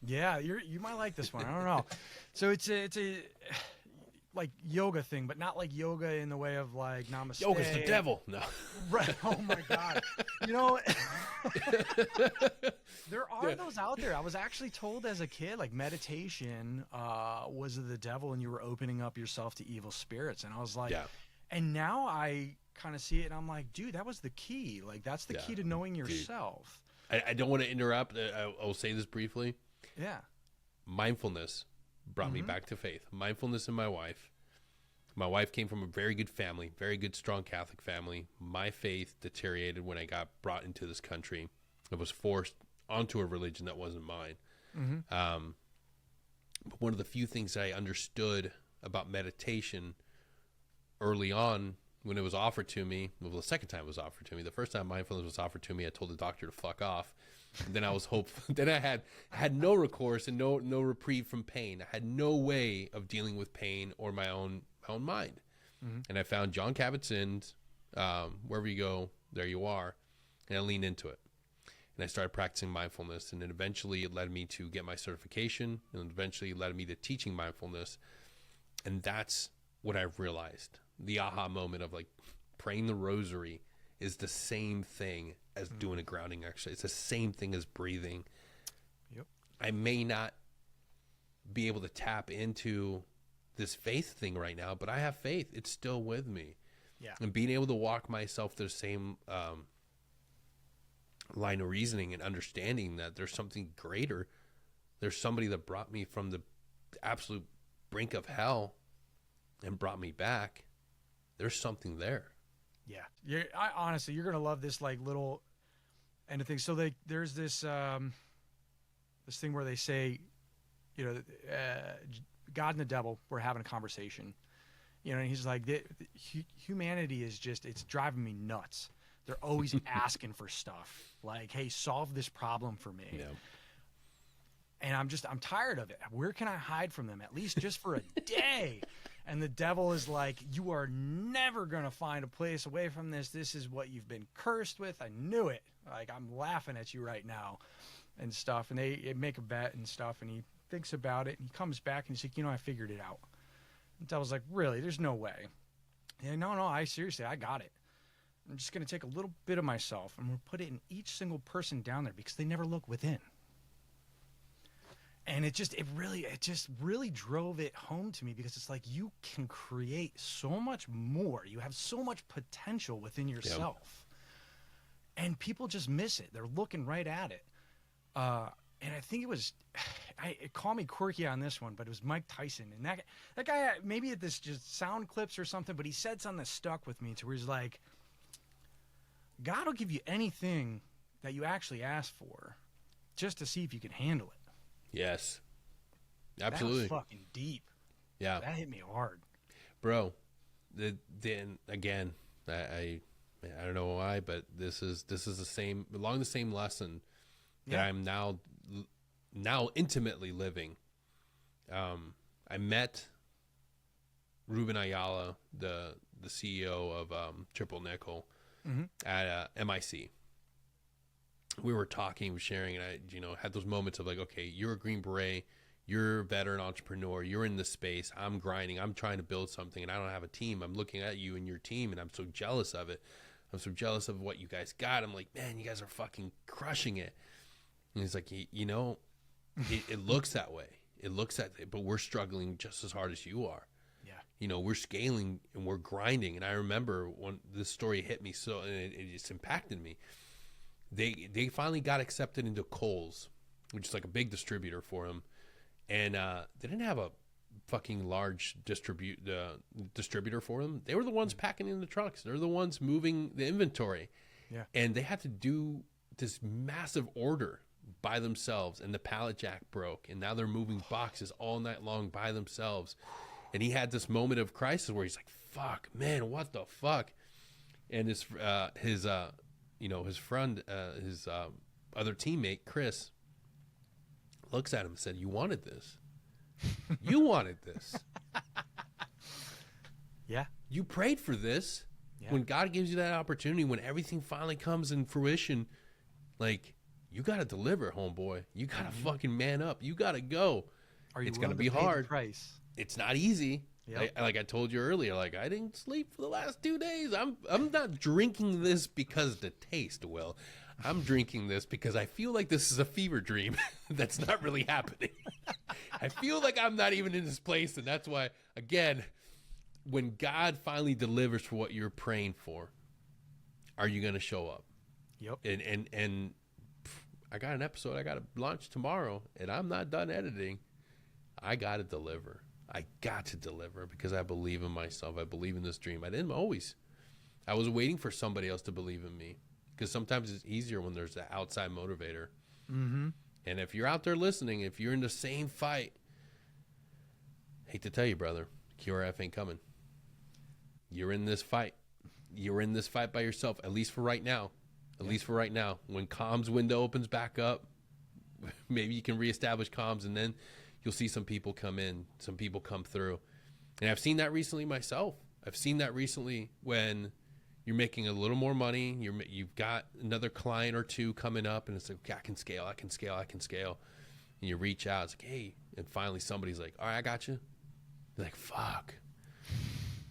Yeah, you might like this one. I don't know. So it's a like yoga thing, but not like yoga in the way of like namaste. Yoga's the devil. No. Right. Oh my God. There are those out there. I was actually told as a kid, like meditation was the devil and you were opening up yourself to evil spirits. And I was like, and now I kind of see it and I'm like, dude, that was the key. Like that's the key to knowing yourself. I don't want to interrupt. I'll say this briefly. Yeah. Mindfulness brought me back to faith. Mindfulness and my wife. My wife came from a very good family, very good, strong Catholic family. My faith deteriorated when I got brought into this country. I was forced onto a religion that wasn't mine. But one of the few things I understood about meditation early on when it was offered to me, well, the second time it was offered to me, the first time mindfulness was offered to me, I told the doctor to fuck off. And then I was hopeful. Then I had no recourse and no reprieve from pain. I had no way of dealing with pain or my own mind. And I found John Kabat-Zinn's, wherever you go, there you are. And I leaned into it. And I started practicing mindfulness. And then eventually it led me to get my certification. And eventually it led me to teaching mindfulness. And that's what I've realized. The aha moment of like praying the rosary is the same thing as doing a grounding exercise. It's the same thing as breathing. Yep. I may not be able to tap into this faith thing right now, but I have faith. It's still with me. Yeah. And being able to walk myself through the same line of reasoning and understanding that there's something greater. There's somebody that brought me from the absolute brink of hell and brought me back. There's something there. Yeah. Honestly, you're going to love this like little end of things. So there's this this thing where they say, God and the devil were having a conversation, and he's like, humanity is just, it's driving me nuts. They're always asking for stuff like, hey, solve this problem for me. Yeah. And I'm tired of it. Where can I hide from them? At least just for a day. And the devil is like, you are never going to find a place away from this. This is what you've been cursed with. I knew it. Like, I'm laughing at you right now and stuff. And they make a bet and stuff. And he thinks about it. And he comes back and he's like, I figured it out. And the devil's like, really? There's no way. Yeah, no, I got it. I'm just going to take a little bit of myself and we'll put it in each single person down there because they never look within. And it just really drove it home to me because it's like you can create so much more. You have so much potential within yourself. Yep. And people just miss it. They're looking right at it. And I think it was, call me quirky on this one, but it was Mike Tyson. And that guy, maybe it this just sound clips or something, but he said something that stuck with me to where he's like, God will give you anything that you actually ask for just to see if you can handle it. Yes, absolutely. That was fucking deep. Yeah, that hit me hard, bro. Then again, I don't know why, but this is the same along the same lesson that I'm now intimately living. I met Ruben Ayala, the CEO of Triple Nickel, at MIC. We were talking, sharing, and I, had those moments of like, okay, you're a Green Beret, you're a veteran entrepreneur, you're in this space, I'm grinding, I'm trying to build something, and I don't have a team. I'm looking at you and your team, and I'm so jealous of it. I'm so jealous of what you guys got. I'm like, man, you guys are fucking crushing it. And he's like, it looks that way. It looks that way, but we're struggling just as hard as you are. Yeah. We're scaling and we're grinding. And I remember when this story hit me so, and it just impacted me. They finally got accepted into Kohl's, which is like a big distributor for them, and they didn't have a fucking large distributor for them. They were the ones packing in the trucks. They're the ones moving the inventory, and they had to do this massive order by themselves, and the pallet jack broke, and now they're moving boxes all night long by themselves. And he had this moment of crisis where he's like, "Fuck, man, what the fuck?" And his friend, his other teammate, Chris, looks at him and said, "You wanted this. You wanted this. Yeah. You prayed for this. Yeah. When God gives you that opportunity, when everything finally comes in fruition, like, you got to deliver, homeboy. You got to fucking man up. You got to go. Are you it's going to be hard. The price? It's not easy. Yep. Like I told you earlier, like I didn't sleep for the last 2 days. I'm not drinking this because the taste, Will. I'm drinking this because I feel like this is a fever dream that's not really happening. I feel like I'm not even in this place, and that's why, again, when God finally delivers for what you're praying for, are you going to show up? Yep. And I got an episode I got to launch tomorrow, and I'm not done editing. I got to deliver. I got to deliver because I believe in myself. I believe in this dream. I didn't always. I was waiting for somebody else to believe in me because sometimes it's easier when there's that outside motivator. Mm-hmm. And if you're out there listening, if you're in the same fight, hate to tell you, brother, QRF ain't coming. You're in this fight. You're in this fight by yourself, at least for right now. At least for right now. When comms window opens back up, maybe you can reestablish comms, and then you'll see some people come in, some people come through. And I've seen that recently myself. I've seen that recently when you're making a little more money. You've got another client or two coming up, and it's like, okay, I can scale. And you reach out. It's like, hey. And finally somebody's like, all right, I got you. You're like, fuck.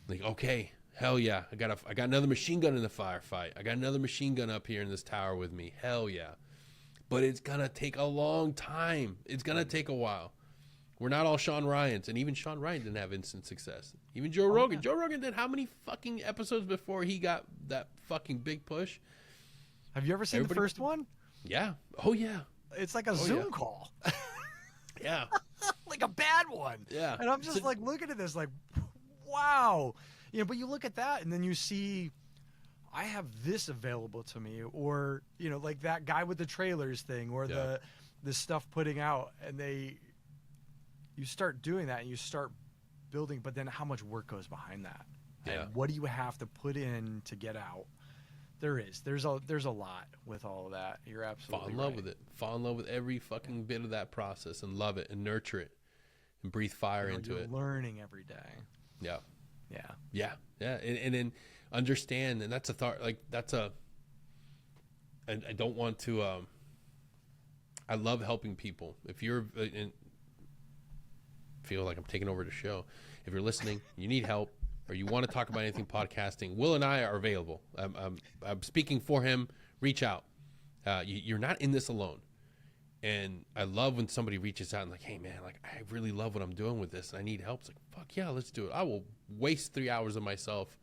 Like, okay, hell yeah. I got another machine gun in the firefight. I got another machine gun up here in this tower with me. Hell yeah. But it's going to take a long time. It's going to take a while. We're not all Sean Ryans, and even Sean Ryan didn't have instant success. Even Joe Rogan. Yeah. Joe Rogan did how many fucking episodes before he got that fucking big push? Have you ever seen the first one? Yeah. Oh, yeah. It's like a Zoom call. Yeah. Like a bad one. Yeah. And I'm just like looking at this like, wow. You know, but you look at that and then you see I have this available to me, or, you know, like that guy with the trailers thing, or the stuff putting out, and you start doing that and you start building, but then how much work goes behind that? Yeah. And what do you have to put in to get out? There's a lot with all of that. You're absolutely Fall in love with it. Fall in love with every fucking bit of that process and love it and nurture it and breathe fire into it. Learning every day. Yeah. Yeah. Yeah. Yeah. And then understand, and that's a thought, like I don't want to, I love helping people. If you're, feel like I'm taking over the show. If you're listening, you need help, or you want to talk about anything podcasting, Will and I are available. I'm speaking for him. Reach out. You're not in this alone. And I love when somebody reaches out and like, hey man, like I really love what I'm doing with this and I need help. It's like, fuck yeah, let's do it. I will waste 3 hours of myself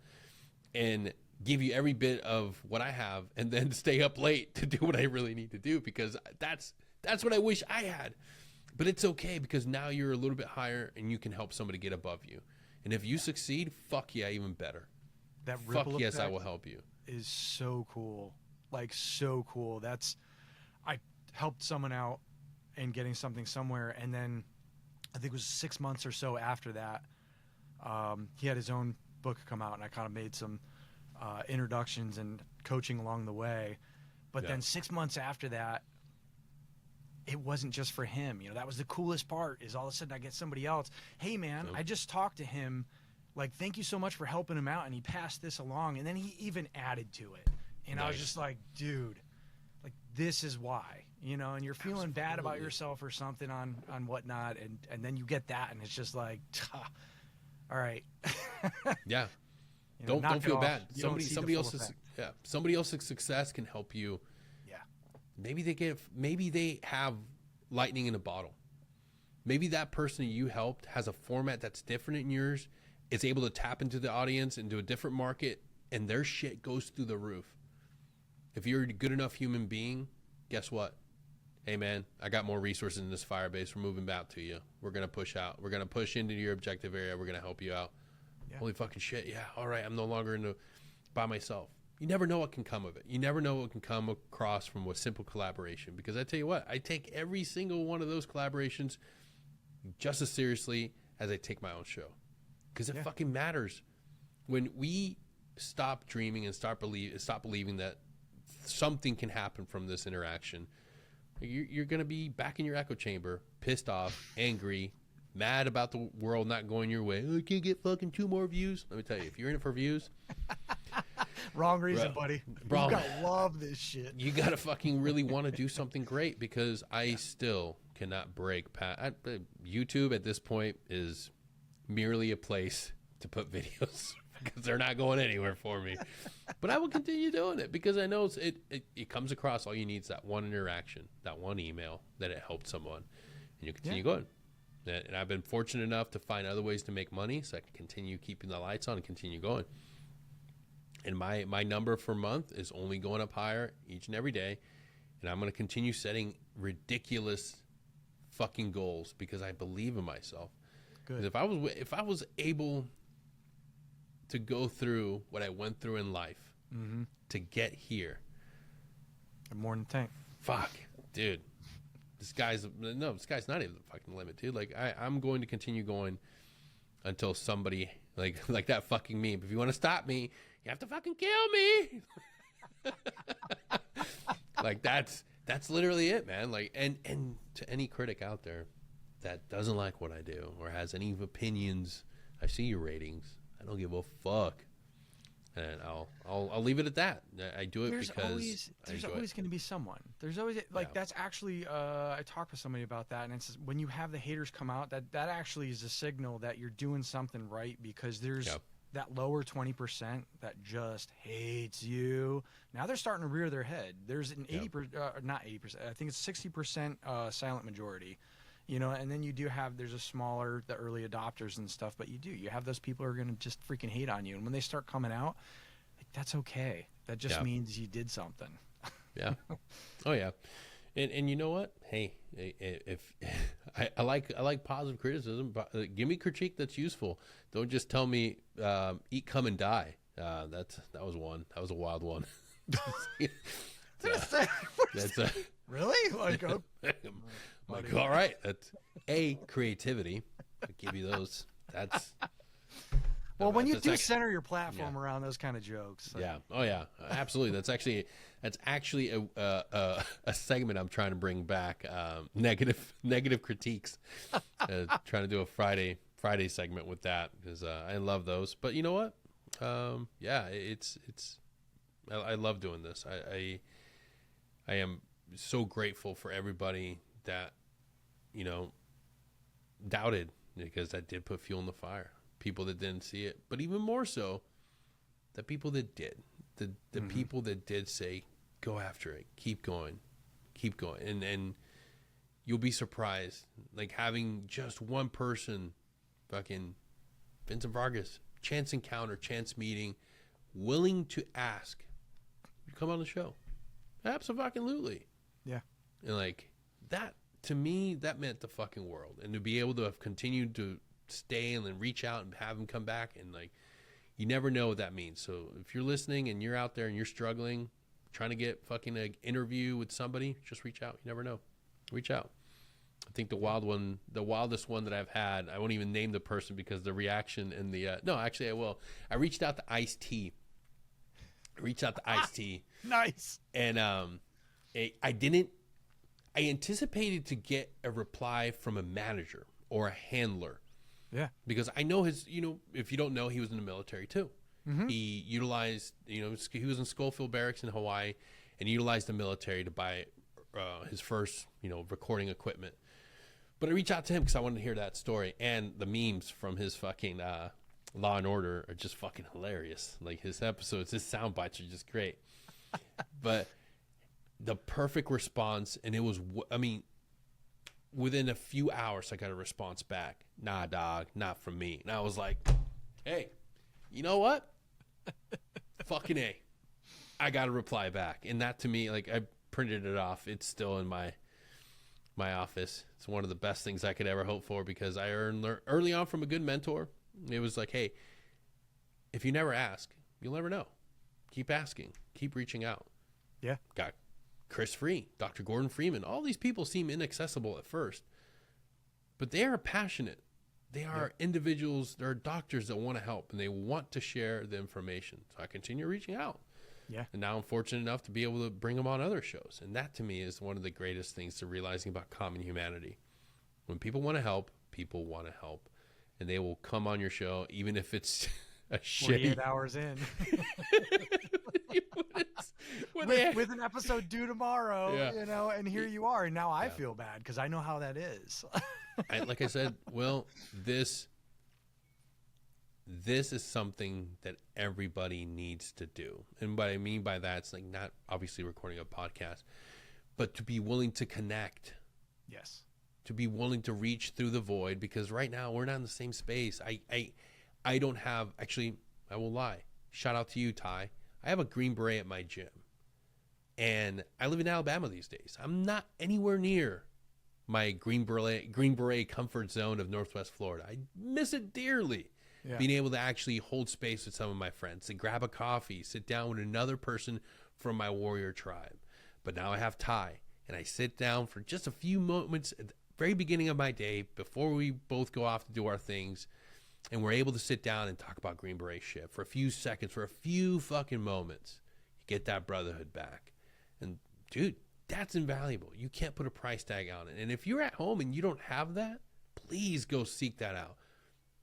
and give you every bit of what I have, and then stay up late to do what I really need to do, because that's what I wish I had. But it's okay, because now you're a little bit higher and you can help somebody get above you. And if you succeed, fuck yeah, even better. That ripple fuck yes, effect I will help you. Is so cool. Like, so cool. I helped someone out in getting something somewhere, and then I think it was 6 months or so after that, he had his own book come out, and I kind of made some introductions and coaching along the way. But then 6 months after that, it wasn't just for him. You know, that was the coolest part, is all of a sudden I get somebody else. Hey, man, I just talked to him. Like, thank you so much for helping him out. And he passed this along. And then he even added to it. And I was just like, dude, like, this is why, you know, and you're feeling bad about yourself or something on whatnot. And then you get that, and it's just like, all right. Yeah. You know, don't feel bad. Somebody else's success can help you. Maybe they have lightning in a bottle. Maybe that person you helped has a format that's different than yours, is able to tap into the audience, into a different market, and their shit goes through the roof. If you're a good enough human being, guess what? Hey man, I got more resources in this fire base. We're moving back to you. We're going to push out. We're going to push into your objective area. We're going to help you out. Yeah. Holy fucking shit. Yeah. All right. I'm no longer by myself. You never know what can come of it. You never know what can come across from a simple collaboration. Because I tell you what, I take every single one of those collaborations just as seriously as I take my own show. Because it fucking matters. When we stop dreaming and stop believing that something can happen from this interaction, you're going to be back in your echo chamber, pissed off, angry, mad about the world not going your way. I can't get fucking 2 more views. Let me tell you, if you're in it for views... Wrong reason, buddy. Bro, you gotta love this shit. You gotta fucking really want to do something great, because I still cannot break past YouTube. At this point is merely a place to put videos because they're not going anywhere for me. But I will continue doing it because I know it comes across. All you need is that one interaction, that one email that it helped someone, and you continue going. And I've been fortunate enough to find other ways to make money so I can continue keeping the lights on and continue going. And my number for month is only going up higher each and every day. And I'm going to continue setting ridiculous fucking goals because I believe in myself. Good. If I was able to go through what I went through in life to get here, more than tank. Fuck, dude. This guy's not even the fucking limit, dude. Like I'm going to continue going until somebody like that fucking meme. If you want to stop me, you have to fucking kill me. Like that's literally it, man. Like and to any critic out there that doesn't like what I do or has any opinions, I see your ratings. I don't give a fuck. And I'll leave it at that. I do it because there's always going to be someone. There's always that's actually I talked with somebody about that, and it's when you have the haters come out, that actually is a signal that you're doing something right because there's that lower 20% that just hates you. Now they're starting to rear their head. There's an 80%, not 80%. I think it's 60% silent majority. You know, and then you do have, there's a smaller, the early adopters and stuff, but you have those people who are going to just freaking hate on you. And when they start coming out, like, that's okay. That just means you did something. Yeah. Oh yeah. And you know what? Hey, if I like positive criticism, but give me critique that's useful. Don't just tell me, eat, come and die. That was one. That was a wild one. That's really? Like, like, all right, that's creativity. I'll give you those. That's well, when you do center your platform around those kind of jokes. Like. Yeah. Oh yeah, absolutely. That's actually a segment I'm trying to bring back. Negative critiques. Trying to do a Friday segment with that because I love those. But you know what? I love doing this. I am so grateful for everybody that, you know, doubted, because that did put fuel in the fire. People that didn't see it, but even more so, the people that did, the people that did say, go after it, keep going, and you'll be surprised. Like having just one person, fucking Vincent Vargas, chance encounter, chance meeting, willing to ask, you come on the show, absolutely, yeah, and like that. To me, that meant the fucking world. And to be able to have continued to stay and then reach out and have him come back, and like, you never know what that means. So if you're listening and you're out there and you're struggling, trying to get fucking an interview with somebody, just reach out. You never know. Reach out. I think the wildest one that I've had, I won't even name the person because the reaction and no, actually I will. I reached out to Ice-T. Nice. And I anticipated to get a reply from a manager or a handler. Yeah. Because I know if you don't know, he was in the military too. Mm-hmm. He utilized, he was in Schofield Barracks in Hawaii and utilized the military to buy his first, recording equipment. But I reached out to him because I wanted to hear that story. And the memes from his fucking Law and Order are just fucking hilarious. Like his episodes, his sound bites are just great. But the perfect response, and it was, within a few hours, I got a response back. Nah, dog, not from me. And I was like, hey, you know what? Fucking A. I got a reply back. And that to me, like, I printed it off. It's still in my office. It's one of the best things I could ever hope for because I learned early on from a good mentor. It was like, hey, if you never ask, you'll never know. Keep asking. Keep reaching out. Yeah. Got Chris Free, Dr. Gordon Freeman. All these people seem inaccessible at first, but they are passionate. They are individuals. There are doctors that want to help and they want to share the information. So I continue reaching out. Yeah. And now I'm fortunate enough to be able to bring them on other shows. And that to me is one of the greatest things to realizing about common humanity. When people want to help, people want to help. And they will come on your show, even if it's a 48 hours in. with an episode due tomorrow, and here you are. And now I feel bad because I know how that is. Like I said, Will, this this is something that everybody needs to do. And what I mean by that, it's like not obviously recording a podcast, but to be willing to connect. Yes. To be willing to reach through the void, because right now we're not in the same space. I don't have, actually, I will lie. Shout out to you, Ty. I have a Green Beret at my gym. And I live in Alabama these days. I'm not anywhere near my Green Beret comfort zone of Northwest Florida. I miss it dearly. Yeah. Being able to actually hold space with some of my friends, to grab a coffee, sit down with another person from my warrior tribe. But now I have Ty, and I sit down for just a few moments at the very beginning of my day before we both go off to do our things, and we're able to sit down and talk about Green Beret shit for a few seconds, for a few fucking moments. You get that brotherhood back. And dude, that's invaluable. You can't put a price tag on it. And if you're at home and you don't have that, please go seek that out.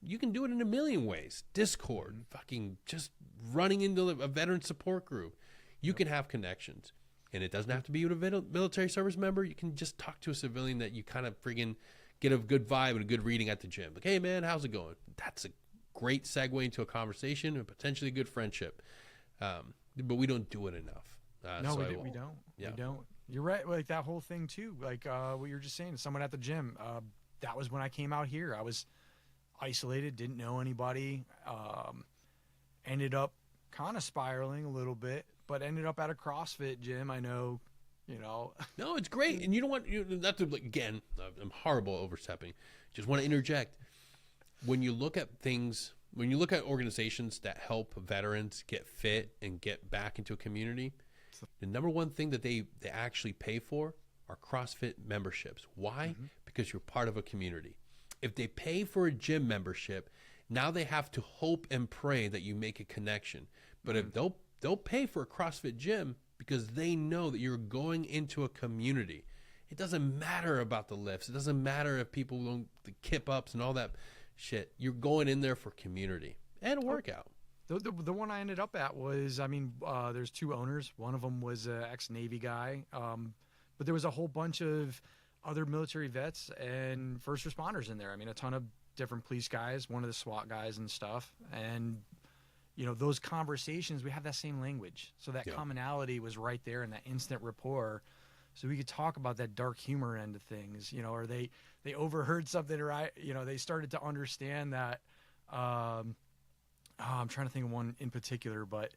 You can do it in a million ways. Discord, fucking just running into a veteran support group. You can have connections. And it doesn't have to be with a military service member. You can just talk to a civilian that you kind of friggin' get a good vibe and a good reading at the gym. Like, hey, man, how's it going? That's a great segue into a conversation and potentially a good friendship. But we don't do it enough. No, we don't. Yeah. We don't. You're right. Like that whole thing too. Like what you were just saying, someone at the gym. That was when I came out here. I was isolated, didn't know anybody. Ended up kind of spiraling a little bit, but ended up at a CrossFit gym. I know, you know. No, it's great. And you know what? Not to, again, I'm horrible at overstepping. Just want to interject. When you look at things, when you look at organizations that help veterans get fit and get back into a community, the number one thing that they actually pay for are CrossFit memberships. Why? Mm-hmm. Because you're part of a community. If they pay for a gym membership, now they have to hope and pray that you make a connection. But if they'll pay for a CrossFit gym because they know that you're going into a community. It doesn't matter about the lifts. It doesn't matter if people don't, the kip ups and all that shit. You're going in there for community and a workout. The one I ended up at was, there's two owners. One of them was an ex-Navy guy. But there was a whole bunch of other military vets and first responders in there. A ton of different police guys, one of the SWAT guys and stuff. And, those conversations, we have that same language. So that commonality was right there in that instant rapport. So we could talk about that dark humor end of things, or they overheard something, or they started to understand that, I'm trying to think of one in particular, but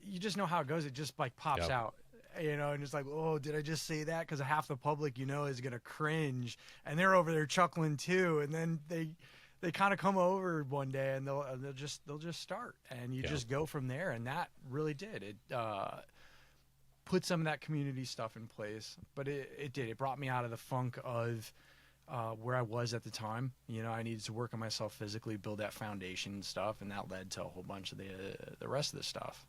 you just know how it goes. It just like pops out, and it's like, oh, did I just say that? Because half the public, is going to cringe, and they're over there chuckling too. And then they kind of come over one day and they'll just start, and you just go from there. And that really did it. Put some of that community stuff in place, but it did. It brought me out of the funk of where I was at the time. I needed to work on myself physically, build that foundation and stuff, and that led to a whole bunch of the rest of the stuff.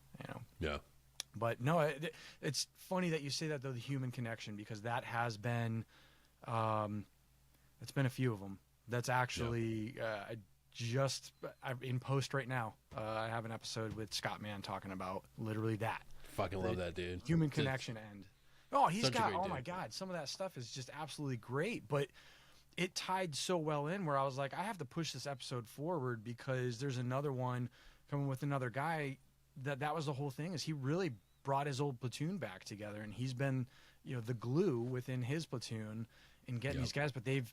Yeah. But no, it's funny that you say that, though, the human connection, because that has been, it's been a few of them. That's actually in post right now. I have an episode with Scott Mann talking about literally that. Fucking love that dude. Human connection end. Oh, he's got, oh my God, some of that stuff is just absolutely great. But it tied so well in where I was like, I have to push this episode forward because there's another one coming with another guy that was the whole thing, is he really brought his old platoon back together. And he's been, the glue within his platoon in getting these guys. But the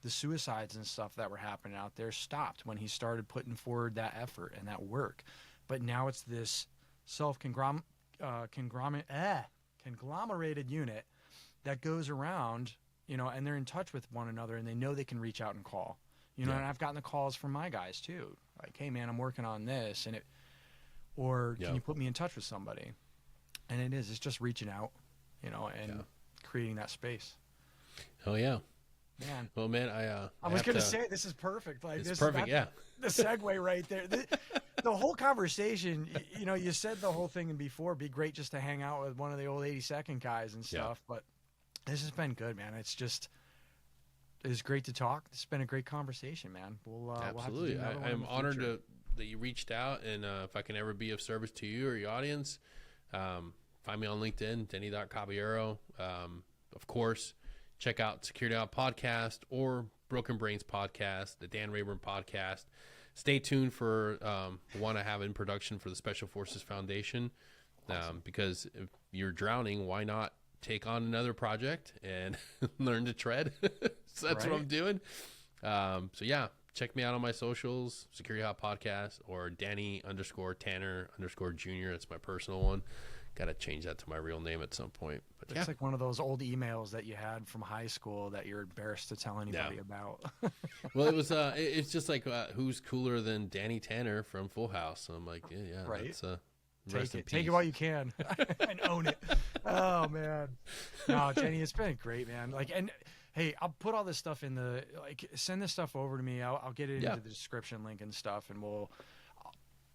suicides and stuff that were happening out there stopped when he started putting forward that effort and that work. But now it's this conglomerated unit that goes around, and they're in touch with one another, and they know they can reach out and call, and I've gotten the calls from my guys too. Like, hey man, I'm working on this, can you put me in touch with somebody? And it's just reaching out, and creating that space. Oh yeah. Man. Well, man, I was going to say, this is perfect. Like, it's this perfect, the segue right there. The whole conversation, you said the whole thing before, be great just to hang out with one of the old 82nd guys and stuff, but this has been good, man. It's great to talk. It's been a great conversation, man. Absolutely. We'll have to do I'm honored that you reached out, and if I can ever be of service to you or your audience, find me on LinkedIn, Denny.Caballero. Of course, check out Security Out Podcast or Broken Brains Podcast, the Dan Rayburn Podcast. stay tuned for one I have in production for the Special Forces Foundation. Because if you're drowning, why not take on another project and learn to tread? So that's what I'm doing. So yeah, check me out on my socials, Security Hot Podcast, or Danny_Tanner_Jr. That's my personal one. Got to change that to my real name at some point. But it's like one of those old emails that you had from high school that you're embarrassed to tell anybody about. Well, it was it's just like who's cooler than Danny Tanner from Full House? So I'm like, yeah, right. That's Take it while you can and own it. Oh man, no, Denny, it's been great, man. Like, and hey, I'll put all this stuff in the send this stuff over to me. I'll get it into the description link and stuff, and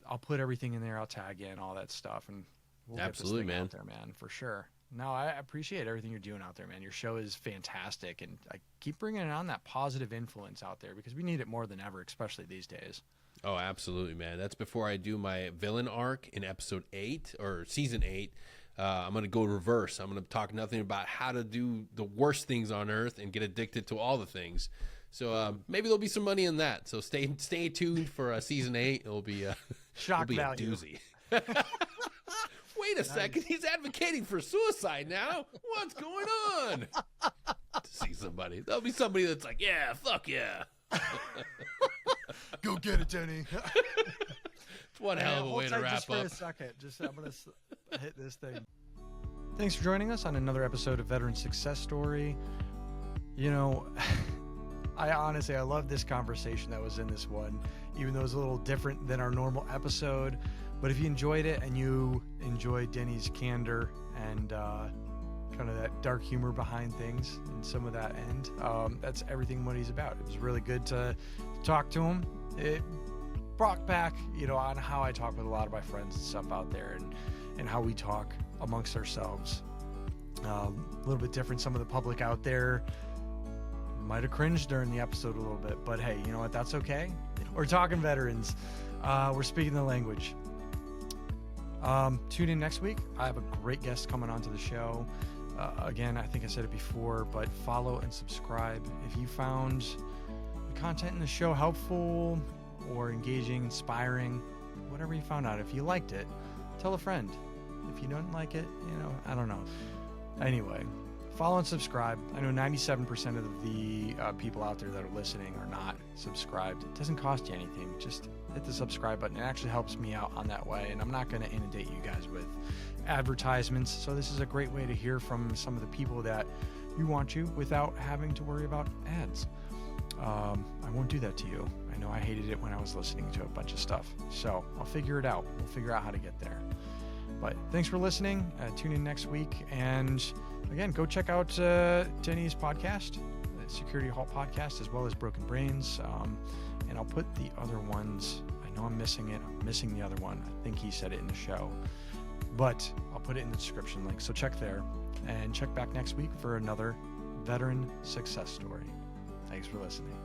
I'll put everything in there. I'll tag in all that stuff, and we'll absolutely, get this thing man, out there, man, for sure. No, I appreciate everything you're doing out there, man. Your show is fantastic, and I keep bringing on that positive influence out there because we need it more than ever, especially these days. Oh, absolutely, man. That's before I do my villain arc in episode 8 or season 8. I'm going to go reverse. I'm going to talk nothing about how to do the worst things on earth and get addicted to all the things. So maybe there'll be some money in that. So stay tuned for season 8. It'll be shock it'll be value. A doozy. Wait a second. He's advocating for suicide now. What's going on? To see somebody. There'll be somebody that's like, yeah, fuck yeah. Go get it, Denny. It's one hell of a way to wrap just up. For a second. I'm going to hit this thing. Thanks for joining us on another episode of Veteran Success Story. You know, I love this conversation that was in this one, even though it was a little different than our normal episode. But if you enjoyed it and you enjoyed Denny's candor and kind of that dark humor behind things and some of that end, that's everything what he's about. It was really good to talk to him. It brought back, on how I talk with a lot of my friends and stuff out there, and how we talk amongst ourselves. A little bit different. Some of the public out there might have cringed during the episode a little bit, but hey, you know what? That's okay. We're talking veterans. We're speaking the language. Tune in next week. I have a great guest coming onto the show. Again, I think I said it before, but follow and subscribe. If you found the content in the show helpful or engaging, inspiring, whatever you found out, if you liked it, tell a friend. If you don't like it, I don't know. Anyway, follow and subscribe. I know 97% of the people out there that are listening are not subscribed. It doesn't cost you anything. Just hit the subscribe button. It actually helps me out on that way, and I'm not going to inundate you guys with advertisements. So this is a great way to hear from some of the people that you want to without having to worry about ads. I won't do that to you. I know I hated it when I was listening to a bunch of stuff. So I'll figure it out. We'll figure out how to get there. But thanks for listening. Tune in next week. And again, go check out Denny's podcast, the Security Halt Podcast, as well as Broken Brains. And I'll put the other ones. I know I'm missing it. I'm missing the other one. I think he said it in the show. But I'll put it in the description link. So check there. And check back next week for another veteran success story. Thanks for listening.